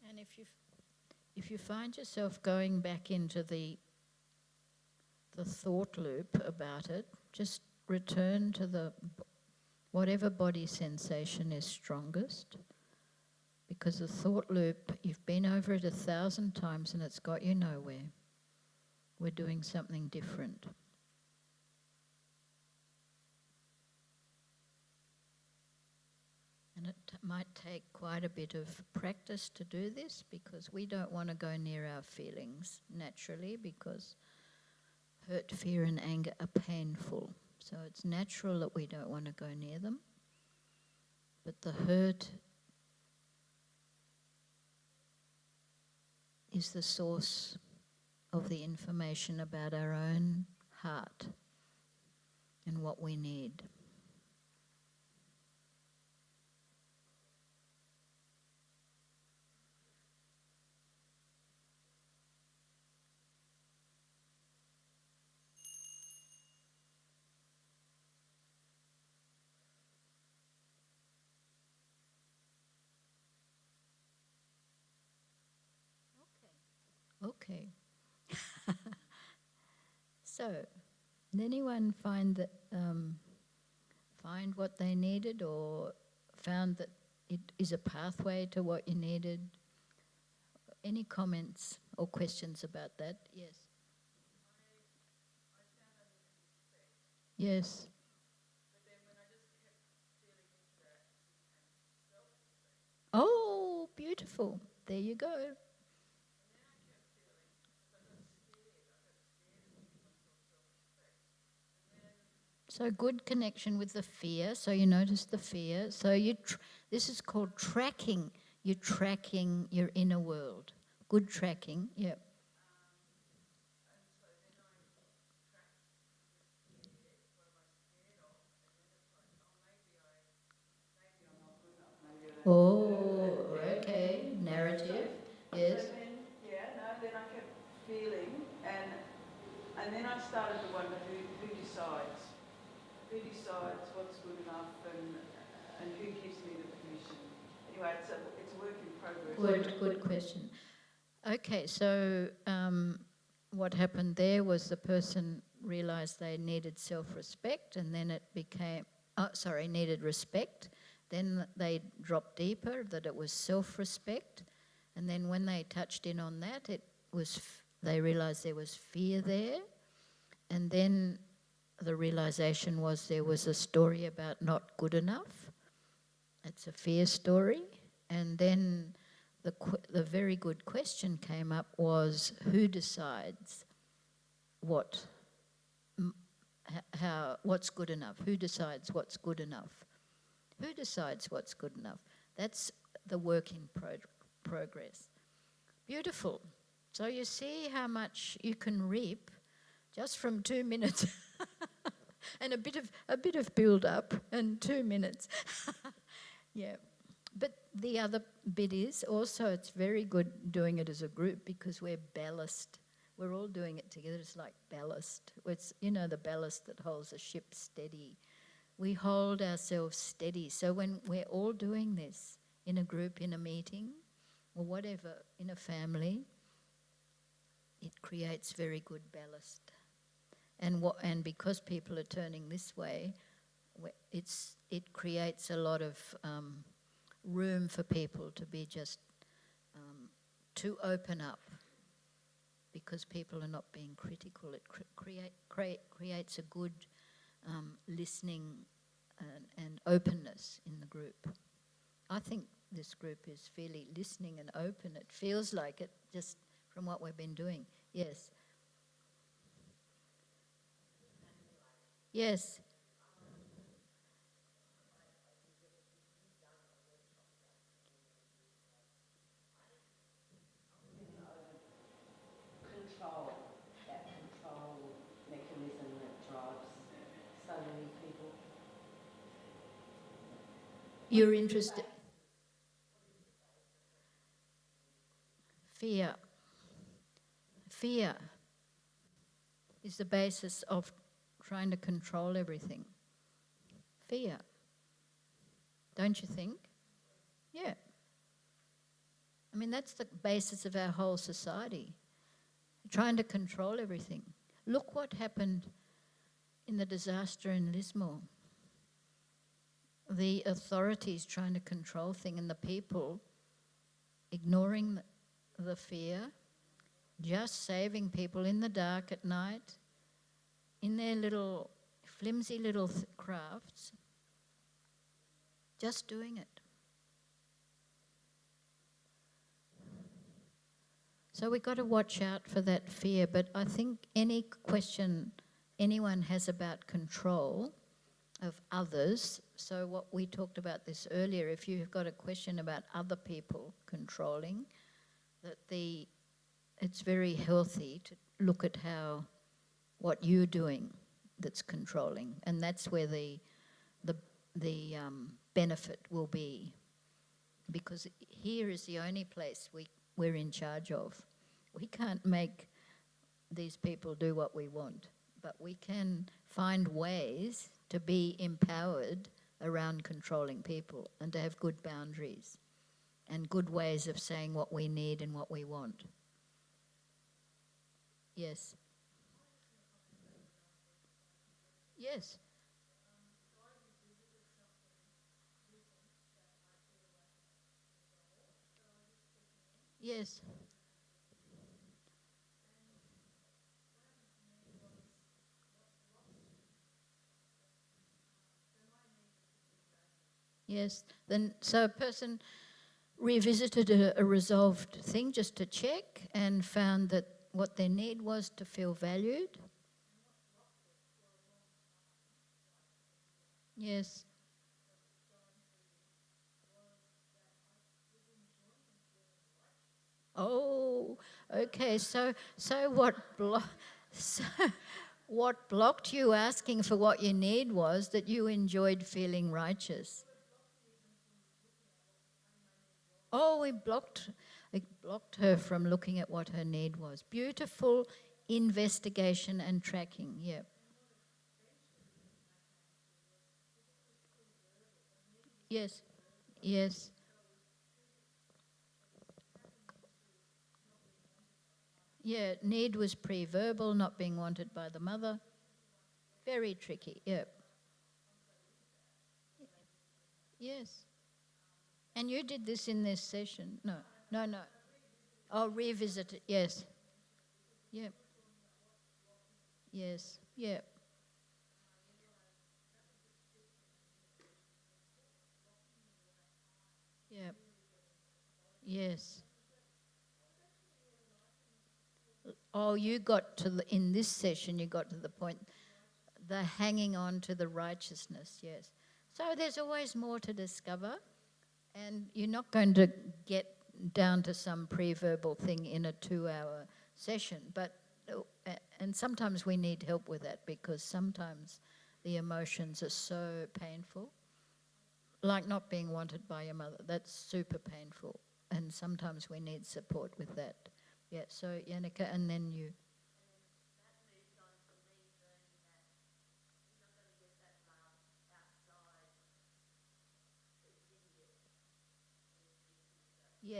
And if you find yourself going back into the thought loop about it, just return to whatever body sensation is strongest, because the thought loop, you've been over it 1,000 times and it's got you nowhere. We're doing something different. And it might take quite a bit of practice to do this, because we don't want to go near our feelings naturally, because hurt, fear and anger are painful. So it's natural that we don't want to go near them. But the hurt is the source of the information about our own heart and what we need. Okay. So, did anyone find what they needed, or found that it is a pathway to what you needed? Any comments or questions about that? Yes. Yes. Oh, beautiful. There you go. So good connection with the fear. So you notice the fear. So this is called tracking. You're tracking your inner world. Good tracking. Yep. Oh, okay. Narrative. Yes. Then I kept feeling, and then I started to wonder who decides. Who decides what's good enough, and who gives me the permission? Anyway, it's a work in progress. Good question. Okay, so what happened there was the person realised they needed self-respect, and then it became, needed respect. Then they dropped deeper, that it was self-respect. And then when they touched in on that, they realised there was fear there. And then the realisation was there was a story about not good enough. It's a fear story. And then the very good question came up was, who decides what's good enough? Who decides what's good enough? Who decides what's good enough? That's the work in progress. Beautiful. So you see how much you can reap just from 2 minutes and a bit of build up and 2 minutes. Yeah. But the other bit is also it's very good doing it as a group, because we're ballast. we're all doing it together. It's like ballast. It's, you know, the ballast that holds a ship steady. We hold ourselves steady. So when we're all doing this in a group, in a meeting, or whatever, in a family, it creates very good ballast. And because people are turning this way, it creates a lot of room for people to be just to open up, because people are not being critical. It creates a good listening and openness in the group. I think this group is fairly listening and open. It feels like it just from what we've been doing. Yes. Yes. Control, that control mechanism that drives so many people. You're interested. Fear. Fear is the basis of trying to control everything. Fear. Don't you think? Yeah. I mean, that's the basis of our whole society. Trying to control everything. Look what happened in the disaster in Lismore. The authorities trying to control things, and the people ignoring the fear, just saving people in the dark at night, in their little flimsy little crafts, just doing it. So we've got to watch out for that fear. But I think any question anyone has about control of others, so what we talked about this earlier, if you've got a question about other people controlling, that it's very healthy to look at what you're doing that's controlling, and that's where the benefit will be, because here is the only place we're in charge of. We can't make these people do what we want, but we can find ways to be empowered around controlling people and to have good boundaries and good ways of saying what we need and what we want. Yes. Yes. Yes. Yes. Then, so a person revisited a resolved thing just to check and found that what their need was to feel valued. Yes. Oh, okay. So what blocked you asking for what you need was that you enjoyed feeling righteous. Oh, it blocked her from looking at what her need was. Beautiful investigation and tracking. Yeah. Yes. Yes. Yeah, need was pre-verbal, not being wanted by the mother. Very tricky, yeah. Yes. And you did this in this session? No. Oh, revisit it, yes. Yeah. Yes, yeah. Yeah. Yes. Oh, you got in this session, you got to the point, the hanging on to the righteousness, yes. So there's always more to discover, and you're not going to get down to some pre-verbal thing in a 2-hour session, and sometimes we need help with that, because sometimes the emotions are so painful, like not being wanted by your mother. That's super painful, and sometimes we need support with that. Yeah, so Yannicka, and then you.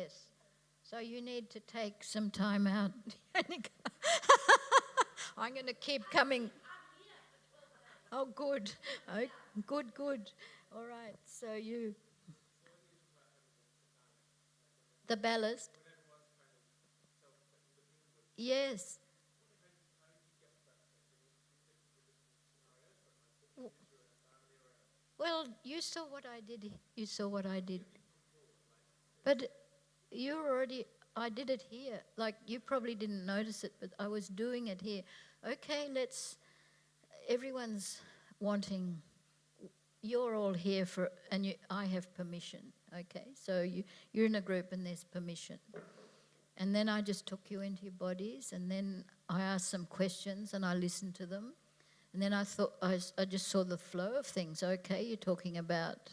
Yes. So you need to take some time out. I'm going to keep coming. Oh, good. Oh, good, good. All right. So you... The ballast. Yes. Well, you saw what I did. You saw what I did. But you already... I did it here. Like, you probably didn't notice it, but I was doing it here. Okay, let's... Everyone's wanting... You're all here for... And I have permission, okay? So you're in a group and there's permission. And then I just took you into your bodies, and then I asked some questions and I listened to them. And then I thought, I just saw the flow of things. Okay, you're talking about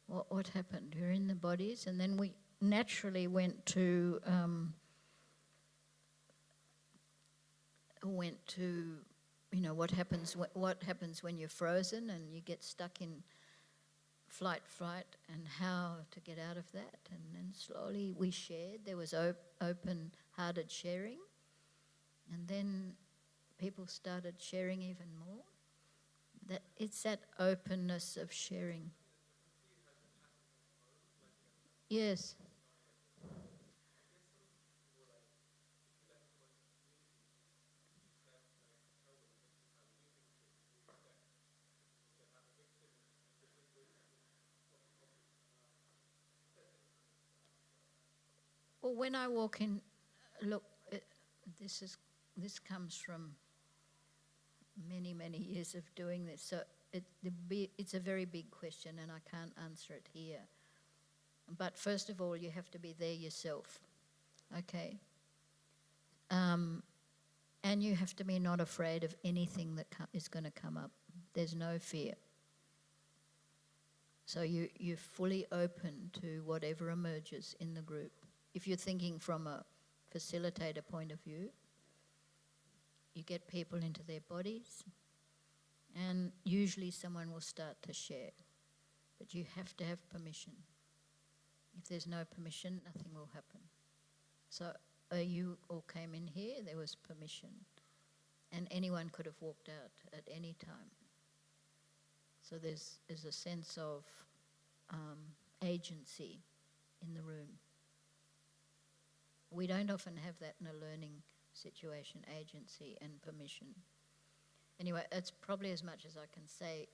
what happened. You're in the bodies. And then we naturally went to you know, what happens when you're frozen and you get stuck in flight, and how to get out of that. And then slowly we shared. There was open-hearted sharing. And then people started sharing even more. It's that openness of sharing. Yes. Well, when I walk in, look, this comes from many, many years of doing this. So it's a very big question and I can't answer it here. But first of all, you have to be there yourself, okay? And you have to be not afraid of anything that is going to come up. There's no fear. So you're fully open to whatever emerges in the group. If you're thinking from a facilitator point of view, you get people into their bodies, and usually someone will start to share. But you have to have permission. If there's no permission, nothing will happen. So you all came in here, there was permission. And anyone could have walked out at any time. So there's a sense of agency in the room. We don't often have that in a learning situation, agency and permission. Anyway, that's probably as much as I can say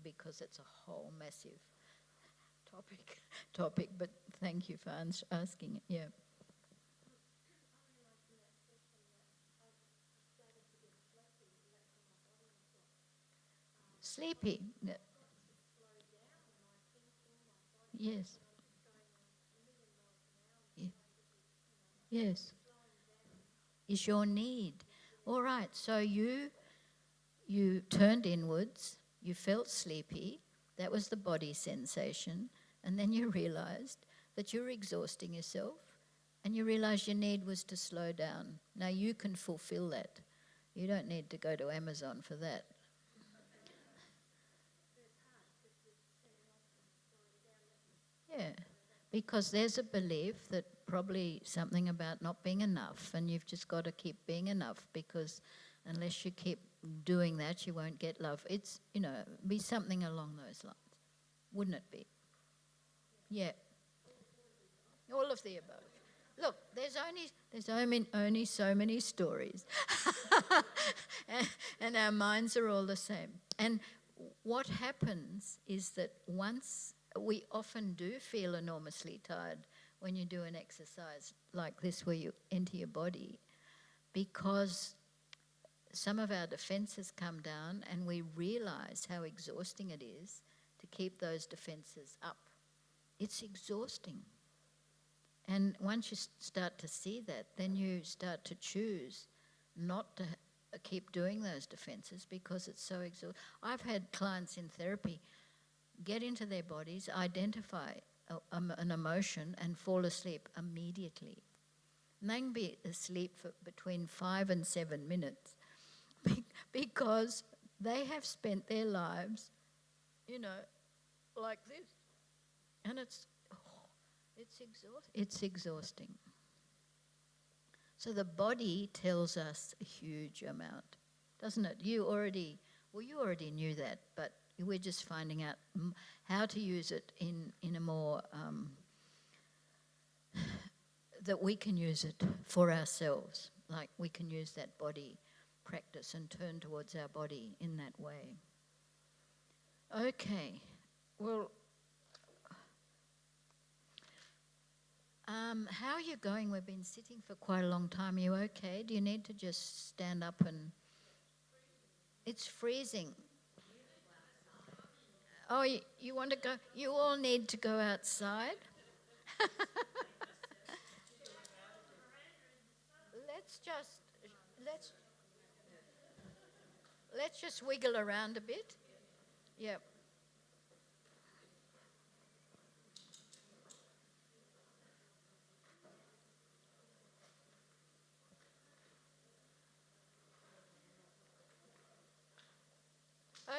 because it's a whole massive topic, but thank you for asking it, yeah. Sleepy. Yes. Yes. Is your need. All right, so you turned inwards, you felt sleepy, that was the body sensation, and then you realised that you're exhausting yourself, and you realised your need was to slow down. Now you can fulfill that. You don't need to go to Amazon for that. Yeah, because there's a belief that probably something about not being enough, and you've just got to keep being enough, because unless you keep doing that, you won't get love. It's, be something along those lines. Wouldn't it be? Yeah. All of the above. Look, there's only so many stories. and our minds are all the same. And what happens is that once we often do feel enormously tired when you do an exercise like this where you enter your body, because some of our defences come down and we realise how exhausting it is to keep those defences up. It's exhausting. And once you start to see that, then you start to choose not to keep doing those defences because it's so exhausting. I've had clients in therapy get into their bodies, identify an emotion and fall asleep immediately. And they can be asleep for between 5 and 7 minutes because they have spent their lives, like this. And It's exhausting. So the body tells us a huge amount, doesn't it? You already knew that, but we're just finding out how to use it in a more, that we can use it for ourselves. Like we can use that body practice and turn towards our body in that way. Okay, well, how are you going? We've been sitting for quite a long time. Are you okay? Do you need to just stand up and... It's freezing. Oh, you want to go? You all need to go outside? Let's just wiggle around a bit. Yep.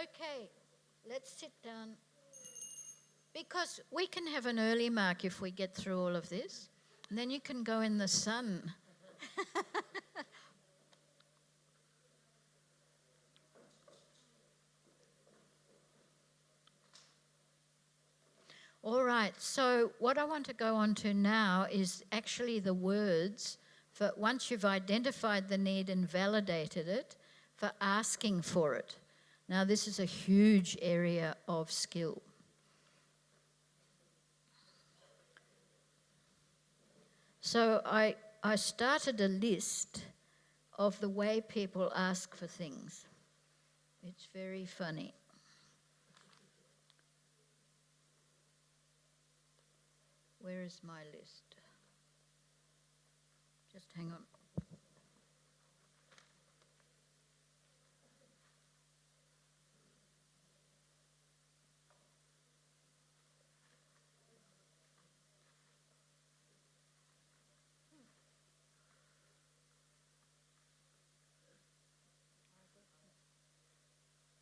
Okay, let's sit down. Because we can have an early mark if we get through all of this. And then you can go in the sun. All right, so what I want to go on to now is actually the words for once you've identified the need and validated it, for asking for it. Now, this is a huge area of skill. So I started a list of the way people ask for things. It's very funny. Where is my list? Just hang on.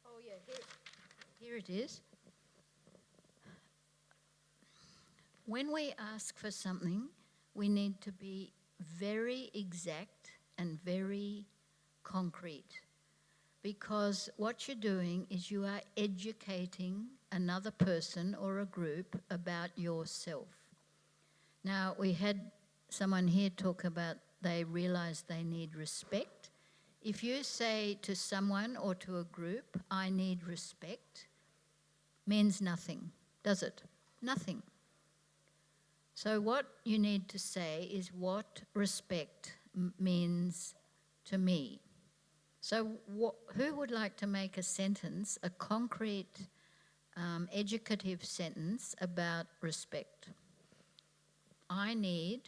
Oh yeah, here it is. When we ask for something, we need to be very exact and very concrete, because what you're doing is you are educating another person or a group about yourself. Now, we had someone here talk about they realise they need respect. If you say to someone or to a group, I need respect, means nothing, does it? Nothing. So what you need to say is what respect means to me. So who would like to make a sentence, a concrete, educative sentence about respect? I need,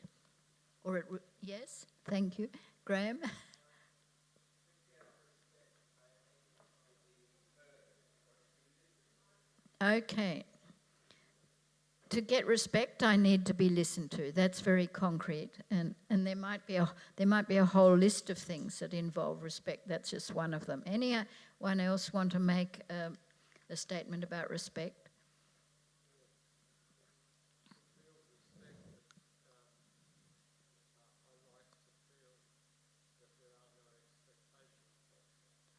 yes, thank you. Graham? Okay. To get respect, I need to be listened to. That's very concrete, and there might be a whole list of things that involve respect. That's just one of them. Anyone else want to make a statement about respect?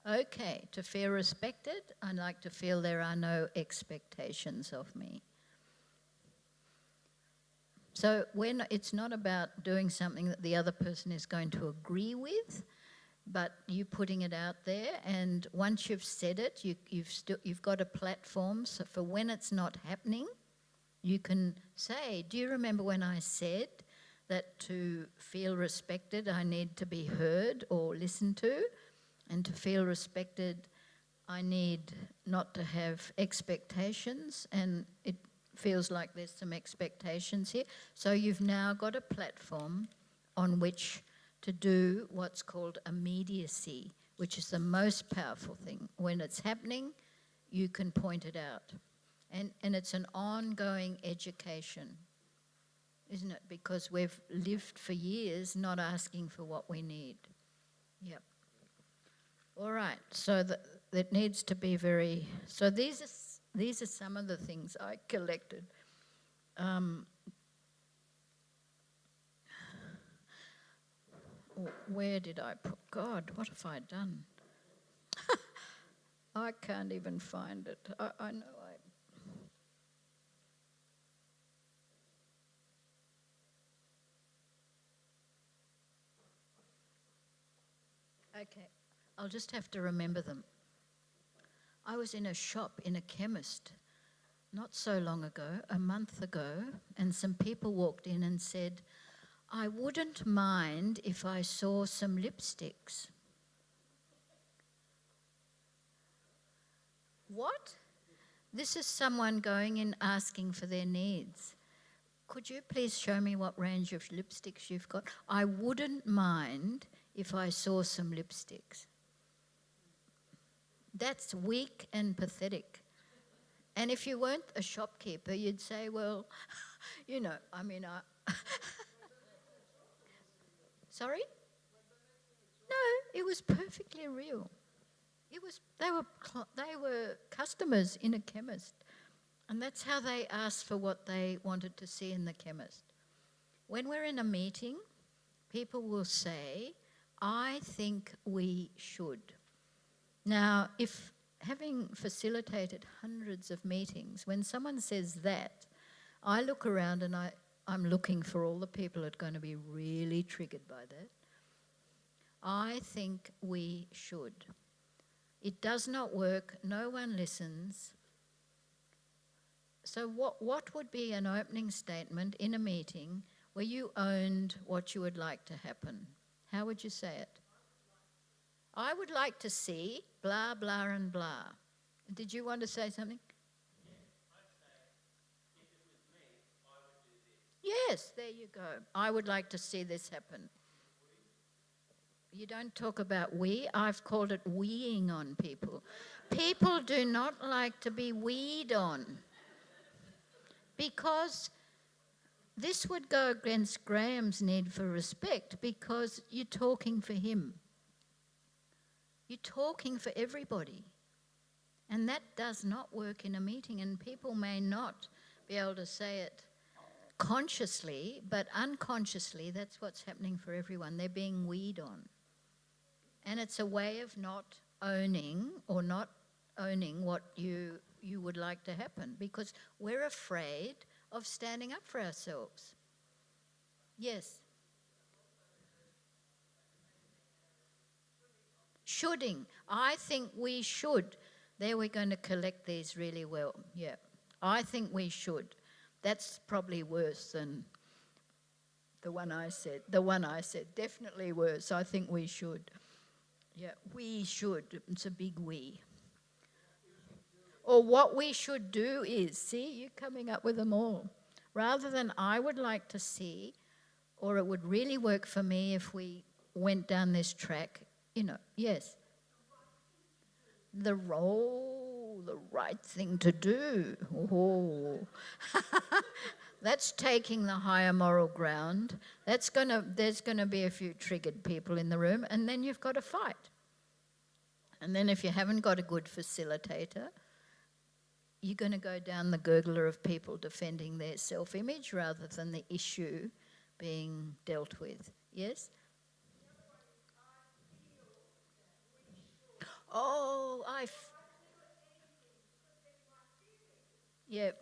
Okay, to feel respected, I like to feel there are no expectations of me. So it's not about doing something that the other person is going to agree with, but you putting it out there, and once you've said it, you've got a platform, so for when it's not happening, you can say, do you remember when I said that to feel respected I need to be heard or listened to, and to feel respected I need not to have expectations, and it feels like there's some expectations here. So you've now got a platform on which to do what's called immediacy, which is the most powerful thing. When it's happening, you can point it out. And it's an ongoing education, isn't it? Because we've lived for years not asking for what we need. Yep. All right, so that needs to be very... So these are some of the things I collected. where did I put? God, what have I done? I can't even find it. I know Okay, I'll just have to remember them. I was in a shop in a chemist not so long ago, a month ago, and some people walked in and said, I wouldn't mind if I saw some lipsticks. What? This is someone going in asking for their needs. Could you please show me what range of lipsticks you've got? I wouldn't mind if I saw some lipsticks. That's weak and pathetic. And if you weren't a shopkeeper, you'd say, well, you know, I mean, Sorry? No, it was perfectly real. They were customers in a chemist, and that's how they asked for what they wanted to see in the chemist. When we're in a meeting, people will say, I think we should. Now, if having facilitated hundreds of meetings, when someone says that, I look around and I'm looking for all the people that are going to be really triggered by that. I think we should. It does not work. No one listens. So what would be an opening statement in a meeting where you owned what you would like to happen? How would you say it? I would like to see blah, blah, and blah. Did you want to say something? Yes, there you go. I would like to see this happen. You don't talk about we. I've called it weeing on people. People do not like to be weed on, because this would go against Graham's need for respect, because you're talking for him. You're talking for everybody. And that does not work in a meeting, and people may not be able to say it consciously, but unconsciously that's what's happening for everyone. They're being weed on. And it's a way of not owning what you would like to happen, because we're afraid of standing up for ourselves. Yes. Shoulding. I think we should. There, we're going to collect these really well. Yeah. I think we should. That's probably worse than the one I said. The one I said, definitely worse. I think we should. Yeah, we should. It's a big we. Or what we should do is, see, you're coming up with them all. Rather than I would like to see, or it would really work for me if we went down this track, you know, yes. The right thing to do. Oh. That's taking the higher moral ground. There's going to be a few triggered people in the room, and then you've got to fight. And then if you haven't got a good facilitator, you're going to go down the gurgler of people defending their self-image rather than the issue being dealt with. Yes? Oh, Yep.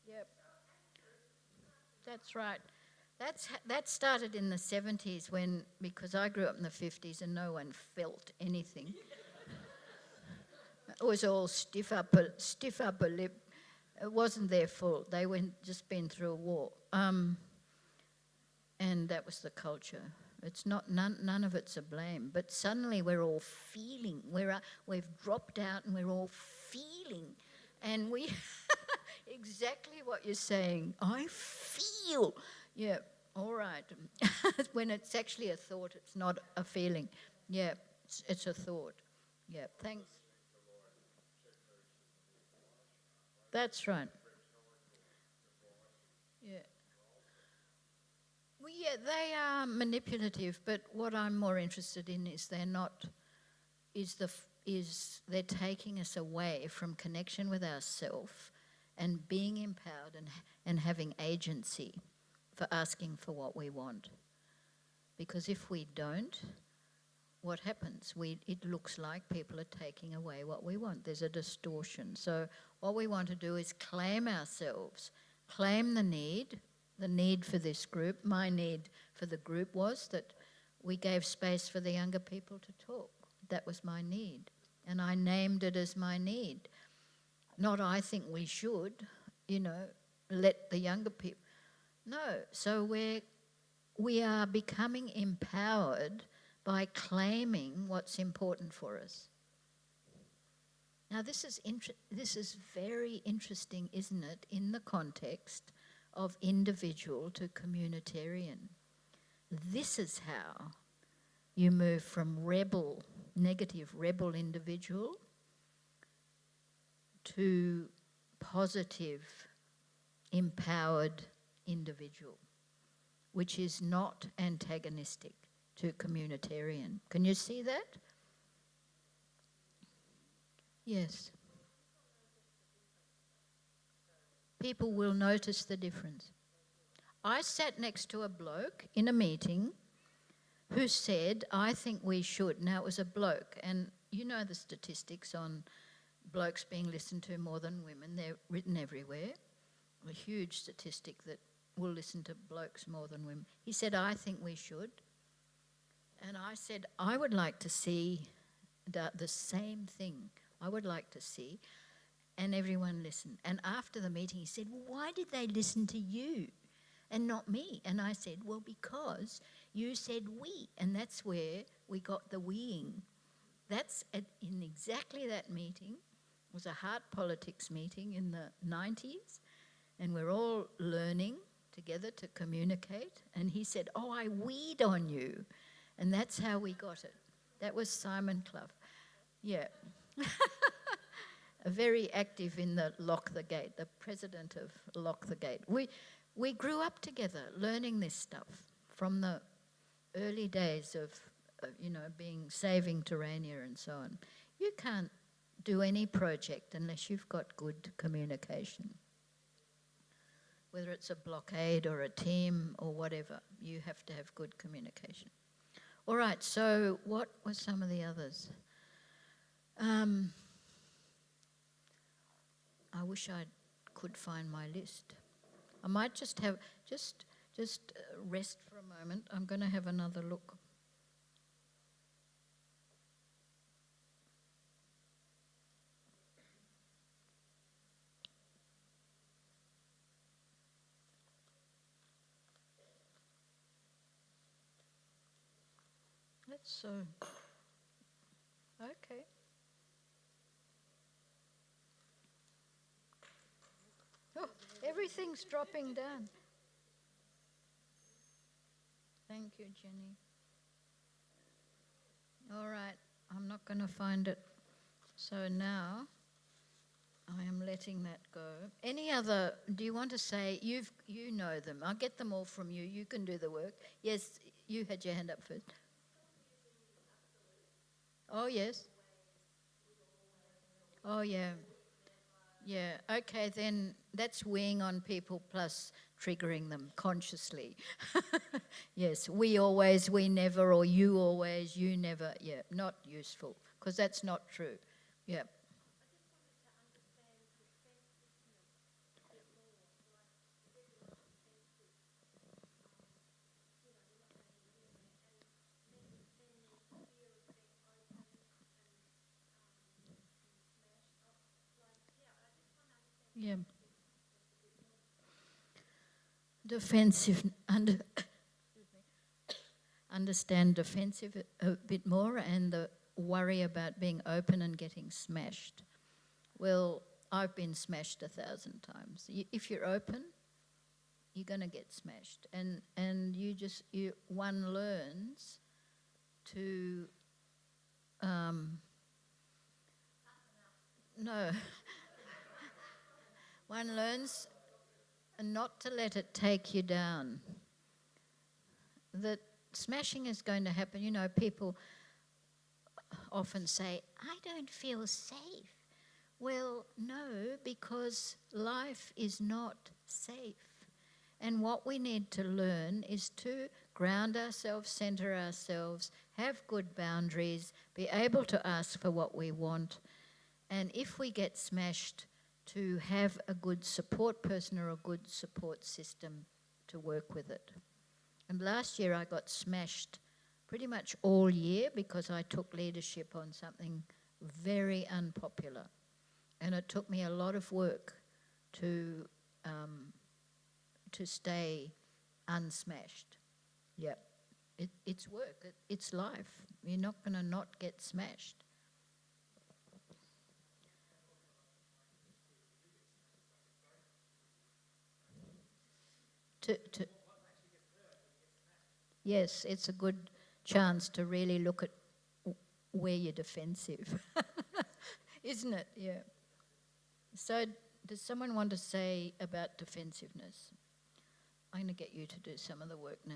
Yep. That's right. That started in the 70s because I grew up in the 50s and no one felt anything. It was all stiff upper lip. It wasn't their fault. They just been through a war. And that was the culture. It's not none of it's a blame. But suddenly we're all feeling. We've dropped out and we're all feeling. And we exactly what you're saying. I feel. Yeah, all right. When it's actually a thought, it's not a feeling. Yeah, it's a thought. Yeah, thanks. That's right. Yeah. Well, yeah, they are manipulative, but what I'm more interested in is they're taking us away from connection with ourselves and being empowered and having agency for asking for what we want. Because if we don't, what happens? It looks like people are taking away what we want. There's a distortion. So what we want to do is claim ourselves, claim the need for this group. My need for the group was that we gave space for the younger people to talk. That was my need. And I named it as my need. Not I think we should, let the younger people. No. So we are becoming empowered by claiming what's important for us. Now this is very interesting, isn't it, in the context of individual to communitarian. This is how you move from negative rebel individual to positive, empowered individual, which is not antagonistic to communitarian. Can you see that? Yes. People will notice the difference. I sat next to a bloke in a meeting who said, I think we should. Now, it was a bloke, and you know the statistics on blokes being listened to more than women. They're written everywhere. A huge statistic that will listen to blokes more than women. He said, I think we should. And I said, I would like to see the same thing. I would like to see. And everyone listened. And after the meeting, he said, well, why did they listen to you and not me? And I said, well, because you said we. And that's where we got the weeing. That's in exactly that meeting. It was a heart politics meeting in the 90s. And we're all learning together to communicate. And he said, oh, I weed on you. And that's how we got it. That was Simon Clough. Yeah. Very active in the Lock the Gate, the president of Lock the Gate. We grew up together learning this stuff from the early days of saving Terrania and so on. You can't do any project unless you've got good communication. Whether it's a blockade or a team or whatever, you have to have good communication. All right, so what were some of the others? I wish I could find my list. I might just rest for a moment. I'm going to have another look. That's okay. Oh, everything's dropping down. Thank you, Jenny. All right, I'm not going to find it. So now I am letting that go. Any other, do you want to say, you know them. I'll get them all from you. You can do the work. Yes, you had your hand up first. Oh, yes. Oh, yeah. Yeah, okay, then that's weighing on people plus triggering them consciously. Yes, we always, we never, or you always, you never. Yeah, not useful, because that's not true. Yeah. Yeah. Defensive, understand defensive a bit more, and the worry about being open and getting smashed. Well, I've been smashed 1,000 times. If you're open, you're going to get smashed. And one learns to, no. One learns not to let it take you down. That smashing is going to happen. You know, people often say, I don't feel safe. Well, no, because life is not safe. And what we need to learn is to ground ourselves, centre ourselves, have good boundaries, be able to ask for what we want, and if we get smashed, to have a good support person or a good support system to work with it. And last year I got smashed pretty much all year because I took leadership on something very unpopular. And it took me a lot of work to stay unsmashed. Yep. It's work. It's life. You're not going to not get smashed. Yes, it's a good chance to really look at where you're defensive. Isn't it? Yeah. So does someone want to say about defensiveness? I'm going to get you to do some of the work now.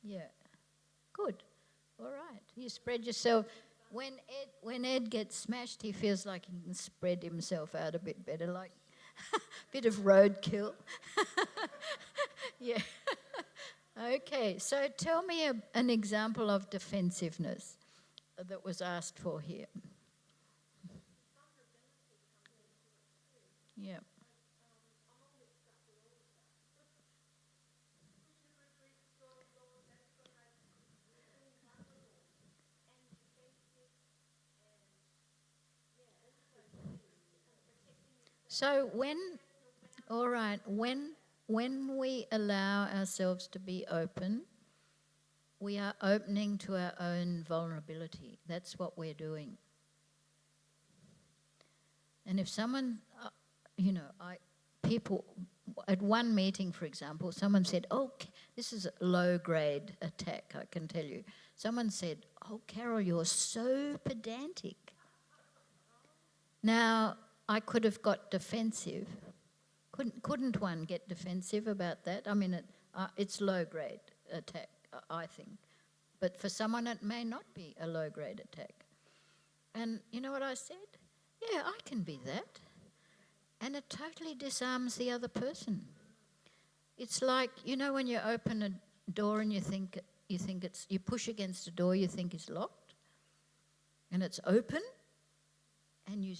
Yeah. Good. All right. You spread yourself. When Ed gets smashed, he feels like he can spread himself out a bit better, like a bit of roadkill. Yeah. Okay, so tell me an example of defensiveness that was asked for here. Yeah. So when we allow ourselves to be open, we are opening to our own vulnerability. That's what we're doing. And if someone, people, at one meeting, for example, someone said, oh, this is a low-grade attack, I can tell you. Someone said, oh, Carol, you're so pedantic. Now, I could have got defensive. Couldn't one get defensive about that? I mean, it's low-grade attack, I think. But for someone, it may not be a low-grade attack. And you know what I said? Yeah, I can be that. And it totally disarms the other person. It's like, when you open a door and you push against a door you think is locked, and it's open, and you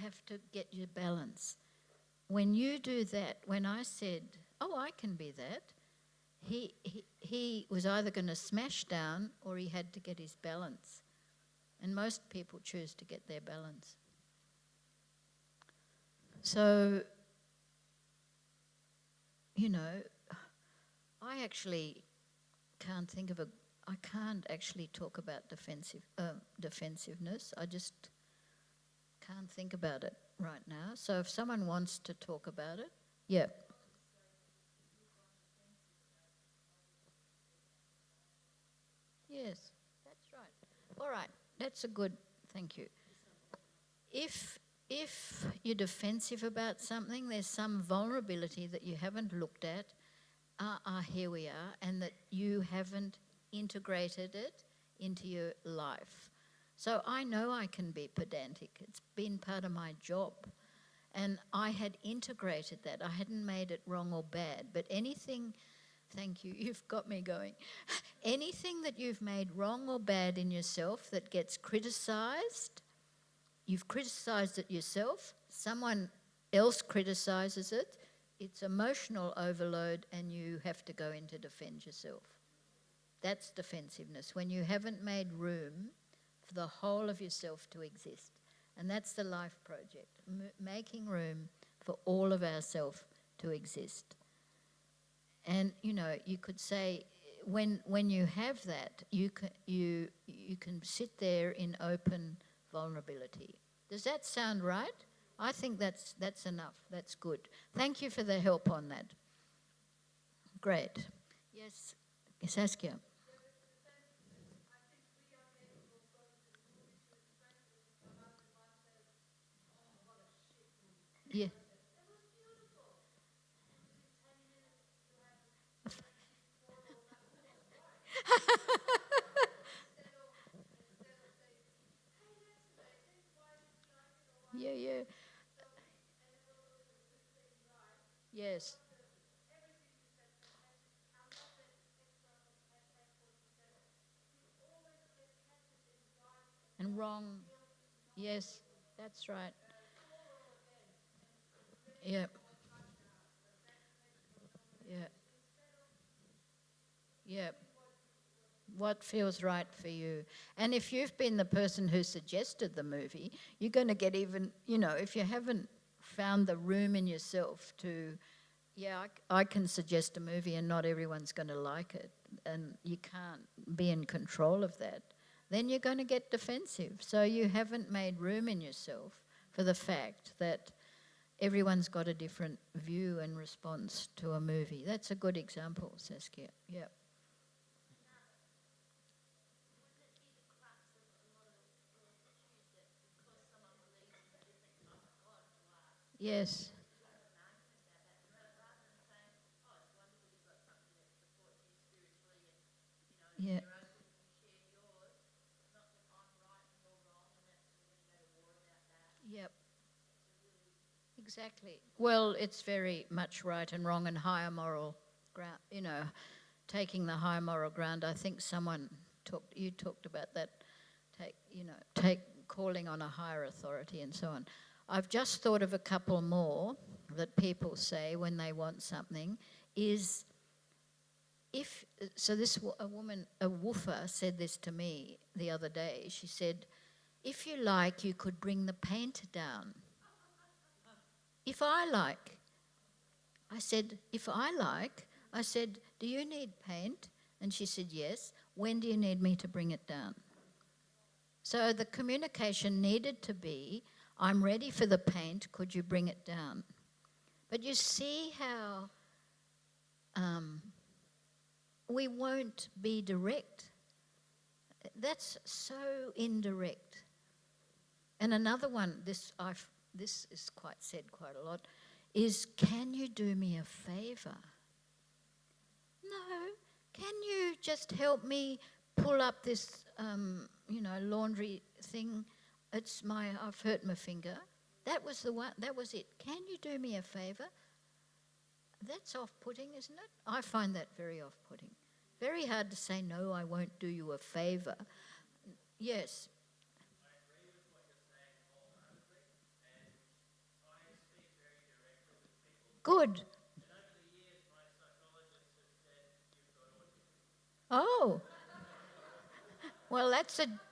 have to get your balance. When you do that, when I said, oh, I can be that, he was either going to smash down or he had to get his balance. And most people choose to get their balance. So, I actually can't think of I can't actually talk about defensiveness. I just can't think about it right now. So if someone wants to talk about it, yeah. Yes, that's right. All right, that's a good, thank you. If you're defensive about something, there's some vulnerability that you haven't looked at, here we are, and that you haven't integrated it into your life. So I know I can be pedantic. It's been part of my job. And I had integrated that. I hadn't made it wrong or bad. But anything, thank you, you've got me going. Anything that you've made wrong or bad in yourself that gets criticised, you've criticised it yourself, someone else criticises it, it's emotional overload and you have to go in to defend yourself. That's defensiveness, when you haven't made room for the whole of yourself to exist. And that's the life project, making room for all of ourself to exist. And, you could say, when you have that, you can sit there in open vulnerability. Does that sound right? I think that's enough. That's good. Thank you for the help on that. Great. Yes, Saskia. Yeah. Yeah. Yes. And wrong. Yes, that's right. Yeah. Yeah. Yeah. What feels right for you. And if you've been the person who suggested the movie, you're going to get even, if you haven't found the room in yourself to, I can suggest a movie and not everyone's going to like it, and you can't be in control of that, then you're going to get defensive. So you haven't made room in yourself for the fact that everyone's got a different view and response to a movie. That's a good example, Saskia. Yeah. Yes. Yeah. Yep. Exactly. Well, it's very much right and wrong and higher moral ground, taking the high moral ground. I think you talked about that, calling on a higher authority and so on. I've just thought of a couple more that people say when they want something is a woofer said this to me the other day. She said, if you like, you could bring the paint down. If I like. I said, do you need paint? And she said, yes. When do you need me to bring it down? So the communication needed to be, I'm ready for the paint, could you bring it down? But you see how we won't be direct. That's so indirect. And another one, this is said quite a lot, is, can you do me a favour? No, can you just help me pull up this, laundry thing? I've hurt my finger. That was the one, that was it. Can you do me a favour? That's off-putting, isn't it? I find that very off-putting. Very hard to say, no, I won't do you a favour. Yes. I agree with what you're saying wholeheartedly, and I speak very directly with people. Good. And over the years, my psychologist has said, you've got autism. Oh. Well,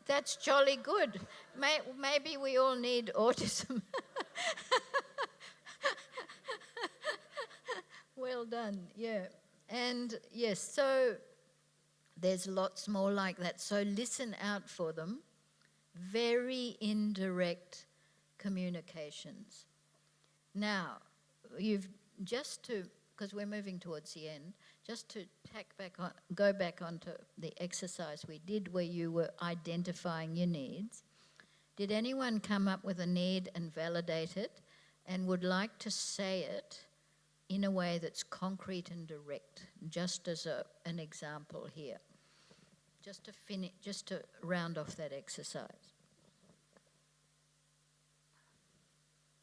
that's jolly good. Maybe we all need autism. Well done, yeah. And yes, so there's lots more like that. So listen out for them. Very indirect communications. Now, because we're moving towards the end, just to go back onto the exercise we did where you were identifying your needs. Did anyone come up with a need and validate it and would like to say it in a way that's concrete and direct, just as an example here, just to round off that exercise?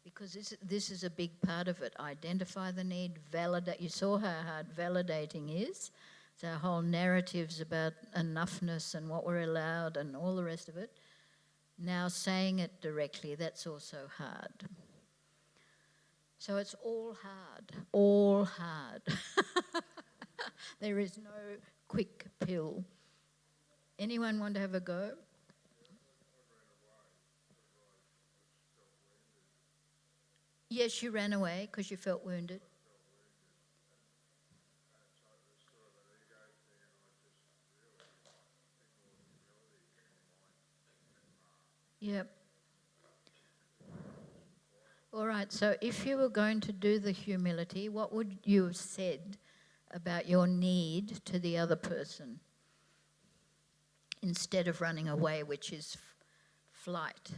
Because this is a big part of it. Identify the need, validate. You saw how hard validating is. So our whole narratives about enoughness and what we're allowed and all the rest of it. Now saying it directly, that's also hard. So it's all hard. There is no quick pill. Anyone want to have a go? Yes, you ran away because you felt wounded. Yep. All right, so if you were going to do the humility, what would you have said about your need to the other person instead of running away, which is flight?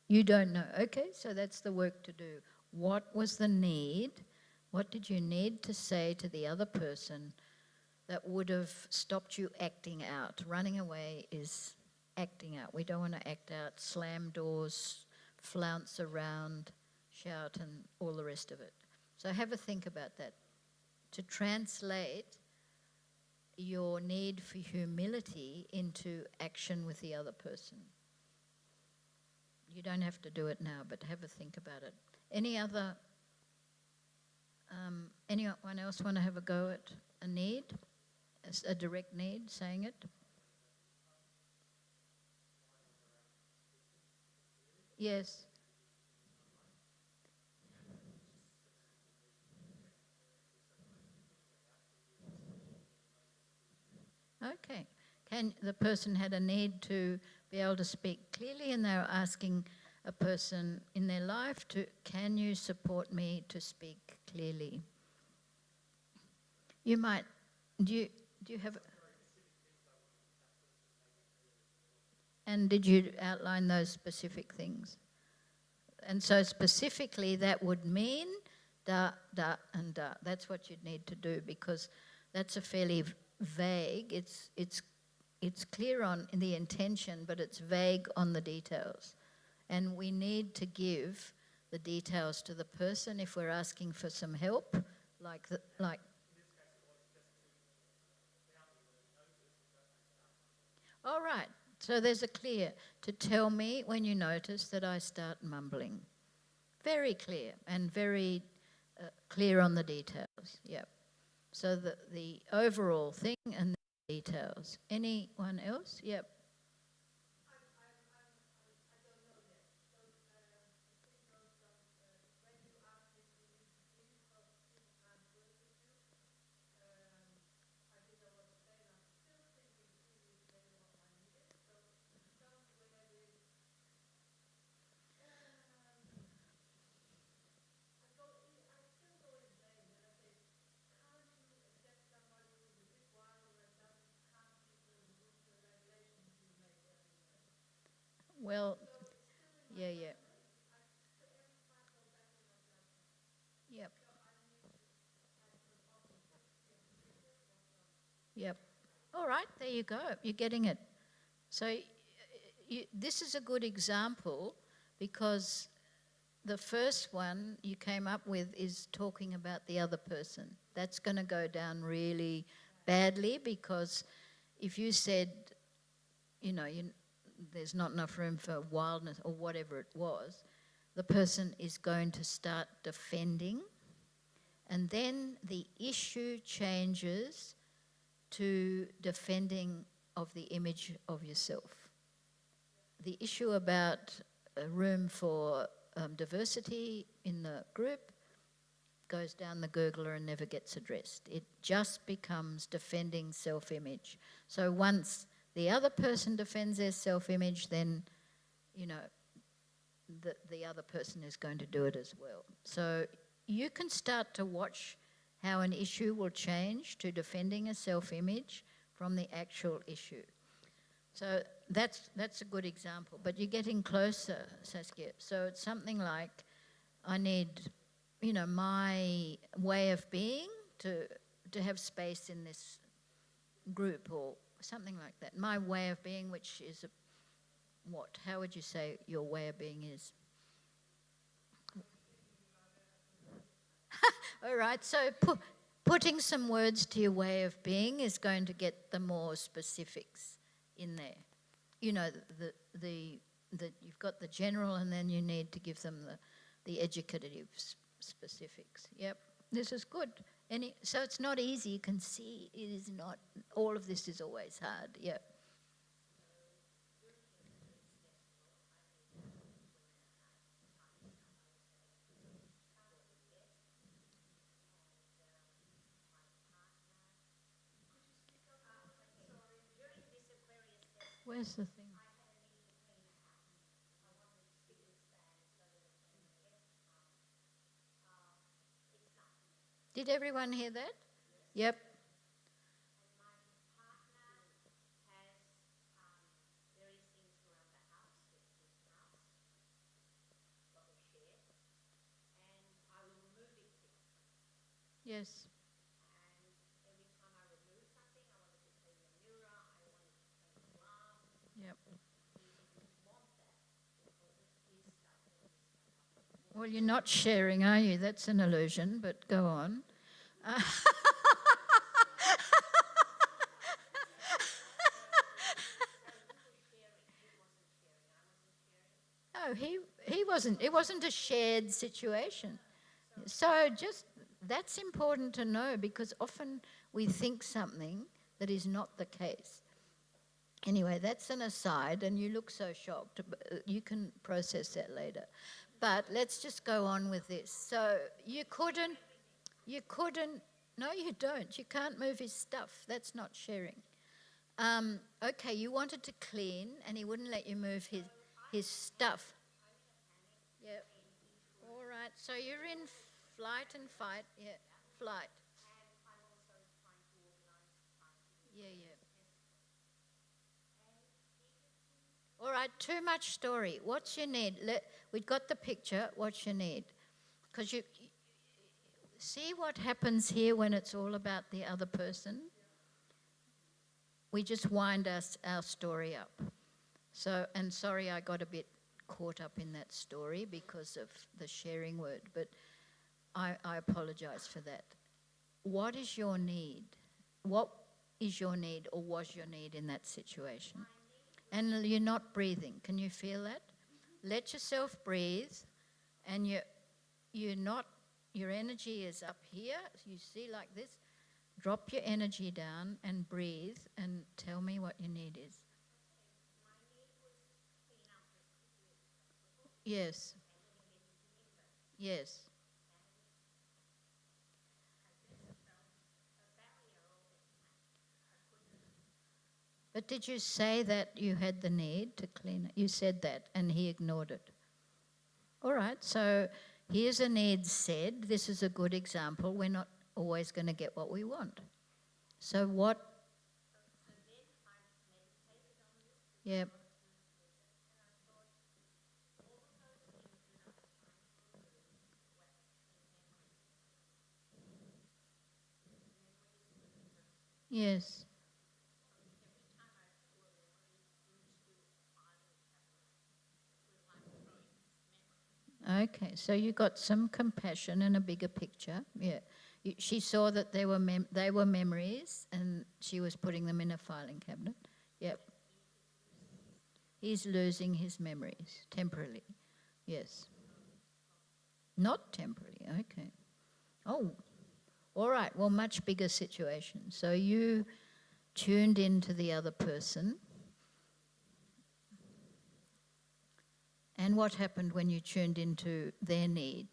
You don't know. Okay, so that's the work to do. What was the need? What did you need to say to the other person that would have stopped you acting out? Running away is acting out. We don't want to act out, slam doors, flounce around, shout, and all the rest of it. So have a think about that. To translate your need for humility into action with the other person. You don't have to do it now, but have a think about it. Anyone else want to have a go at a need, a direct need, saying it? Yes. Okay. The person had a need to be able to speak clearly, and they were asking a person in their life can you support me to speak clearly? You might, do you have, and did you outline those specific things? And so specifically that would mean da, da, and da. That's what you'd need to do, because that's a fairly vague, it's clear on the intention, but it's vague on the details. And we need to give the details to the person if we're asking for some help, like. All right, so there's a clear, to tell me when you notice that I start mumbling. Very clear and very clear on the details, yep. So the overall thing and the details. Anyone else? Yep. Well, yeah. Yep. Yep. All right, there you go. You're getting it. So this is a good example, because the first one you came up with is talking about the other person. That's going to go down really badly, because if you said, there's not enough room for wildness or whatever it was, the person is going to start defending, and then the issue changes to defending of the image of yourself. The issue about room for diversity in the group goes down the gurgler and never gets addressed. It just becomes defending self-image. So once the other person defends their self-image, then, the other person is going to do it as well. So you can start to watch how an issue will change to defending a self-image from the actual issue. So that's a good example, but you're getting closer, Saskia. So it's something like, I need, my way of being to have space in this group, or something like that. My way of being, which is what? How would you say your way of being is? All right, so putting some words to your way of being is going to get the more specifics in there. You've got the general, and then you need to give them the educative specifics. Yep, this is good. So it's not easy. You can see it is not, all of this is always hard. Yep. Where's the thing? Did everyone hear that? Yep. Yes. Yep. Well, you're not sharing, are you? That's an illusion, but go on. No, he wasn't. It wasn't a shared situation. So just that's important to know because often we think something that is not the case. Anyway, that's an aside, and you look so shocked. You can process that later. But let's just go on with this. So you couldn't, no, you don't. You can't move his stuff. That's not sharing. Okay, you wanted to clean, and he wouldn't let you move his stuff. Yep. All right. So you're in flight and fight. Yeah, flight. Yeah, yeah. All right, too much story. What's your need? We've got the picture. What's your need? Because you see what happens here when it's all about the other person? We just wind our story up. So, and sorry I got a bit caught up in that story because of the sharing word, but I apologise for that. What is your need? What is your need or was your need in that situation? And you're not breathing. Can you feel that? Let yourself breathe, and you're not. Your energy is up here. You see, like this. Drop your energy down and breathe, and tell me what your need is. Yes. Yes. But did you say that you had the need to clean it? You said that, and he ignored it. All right, so here's a need said. This is a good example. We're not always going to get what we want. So what? Yep. Yes. Okay, so you got some compassion and a bigger picture. Yeah. She saw that they were memories, and she was putting them in a filing cabinet. Yep. He's losing his memories temporarily. Yes. Not temporarily. Okay. Oh. All right. Well, much bigger situation. So you tuned into the other person. And what happened when you tuned into their need?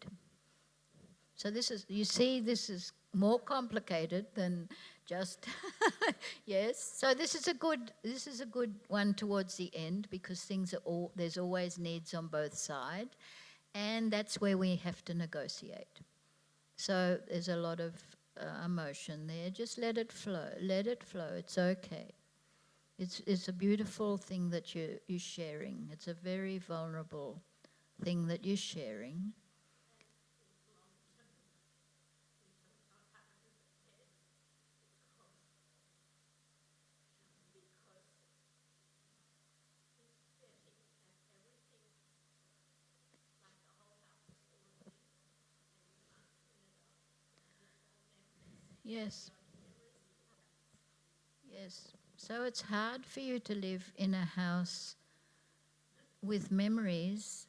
So this is, you see, this is more complicated than just, yes. So this is a good one towards the end because there's always needs on both sides, and that's where we have to negotiate. So there's a lot of emotion there. Just let it flow. Let it flow. It's okay. It's a beautiful thing that you're sharing. It's a very vulnerable thing that you're sharing. Yes. Yes. So it's hard for you to live in a house with memories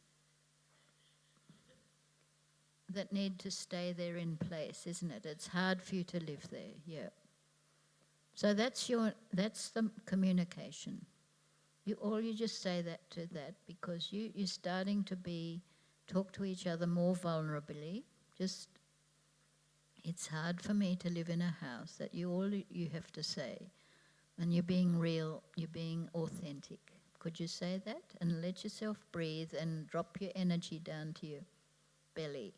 that need to stay there in place, isn't it? It's hard for you to live there, yeah. So that's the communication. You just say that to that because you're starting to talk to each other more vulnerably. Just, it's hard for me to live in a house, that you have to say. And you're being real, you're being authentic. Could you say that? And let yourself breathe and drop your energy down to your belly.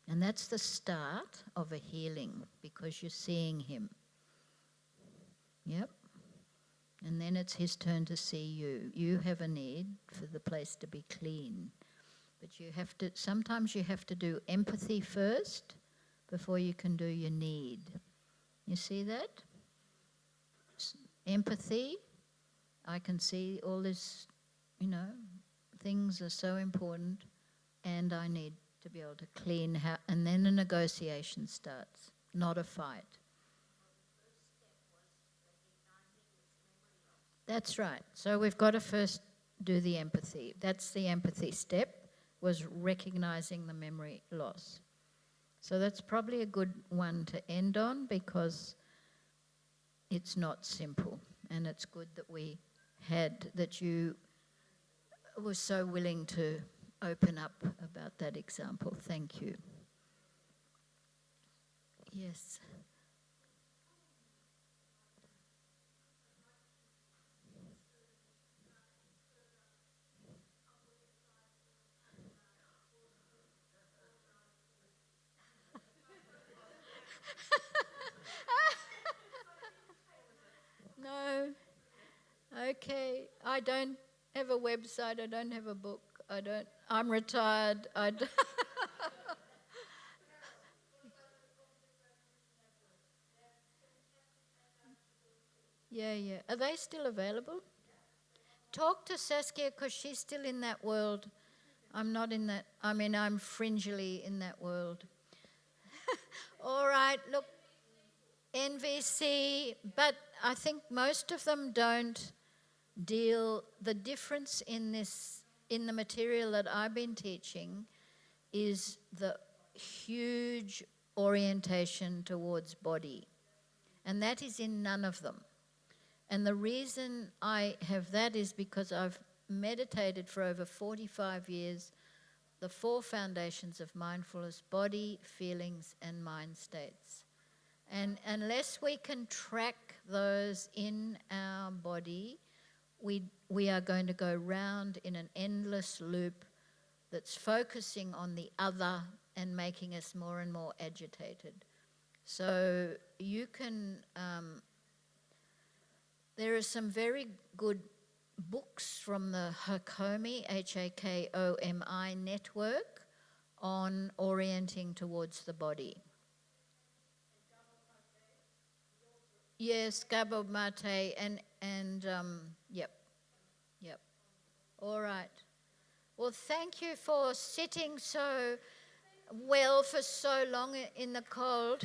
And that's the start of a healing because you're seeing him. Yep. And then it's his turn to see you. You have a need for the place to be clean. But sometimes you have to do empathy first before you can do your need. You see that? empathy. I can see all this, things are so important, and I need to be able to clean how, and then a negotiation starts, not a fight. That's right. So we've got to first do the empathy. That's the empathy step, was recognizing the memory loss. So that's probably a good one to end on, because it's not simple, and it's good that you were so willing to open up about that example. Thank you. Yes. No. Okay. I don't have a website. I don't have a book. I'm retired. Yeah. Are they still available? Talk to Saskia, because she's still in that world. I'm not in that. I'm fringily in that world. All right, look, NVC, but I think most of them don't deal. The difference in the material that I've been teaching is the huge orientation towards body, and that is in none of them. And the reason I have that is because I've meditated for over 45 years, the 4 foundations of mindfulness: body, feelings, and mind states. And unless we can track those in our body, we are going to go round in an endless loop that's focusing on the other and making us more and more agitated. So you can, there are some very good books from the Hakomi, Hakomi network on orienting towards the body. Yes, Gabo Mate and yep. All right. Well, thank you for sitting so well for so long in the cold.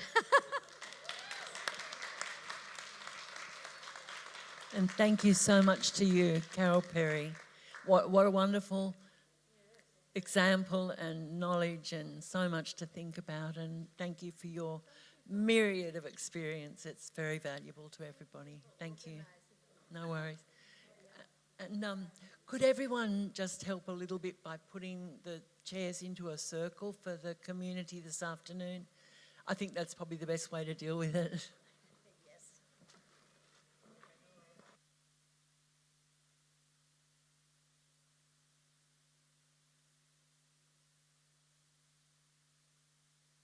And thank you so much to you, Carol Perry. What a wonderful example and knowledge, and so much to think about. And thank you for your myriad of experience. It's very valuable to everybody. Thank you. No worries. And could everyone just help a little bit by putting the chairs into a circle for the community this afternoon? I think that's probably the best way to deal with it.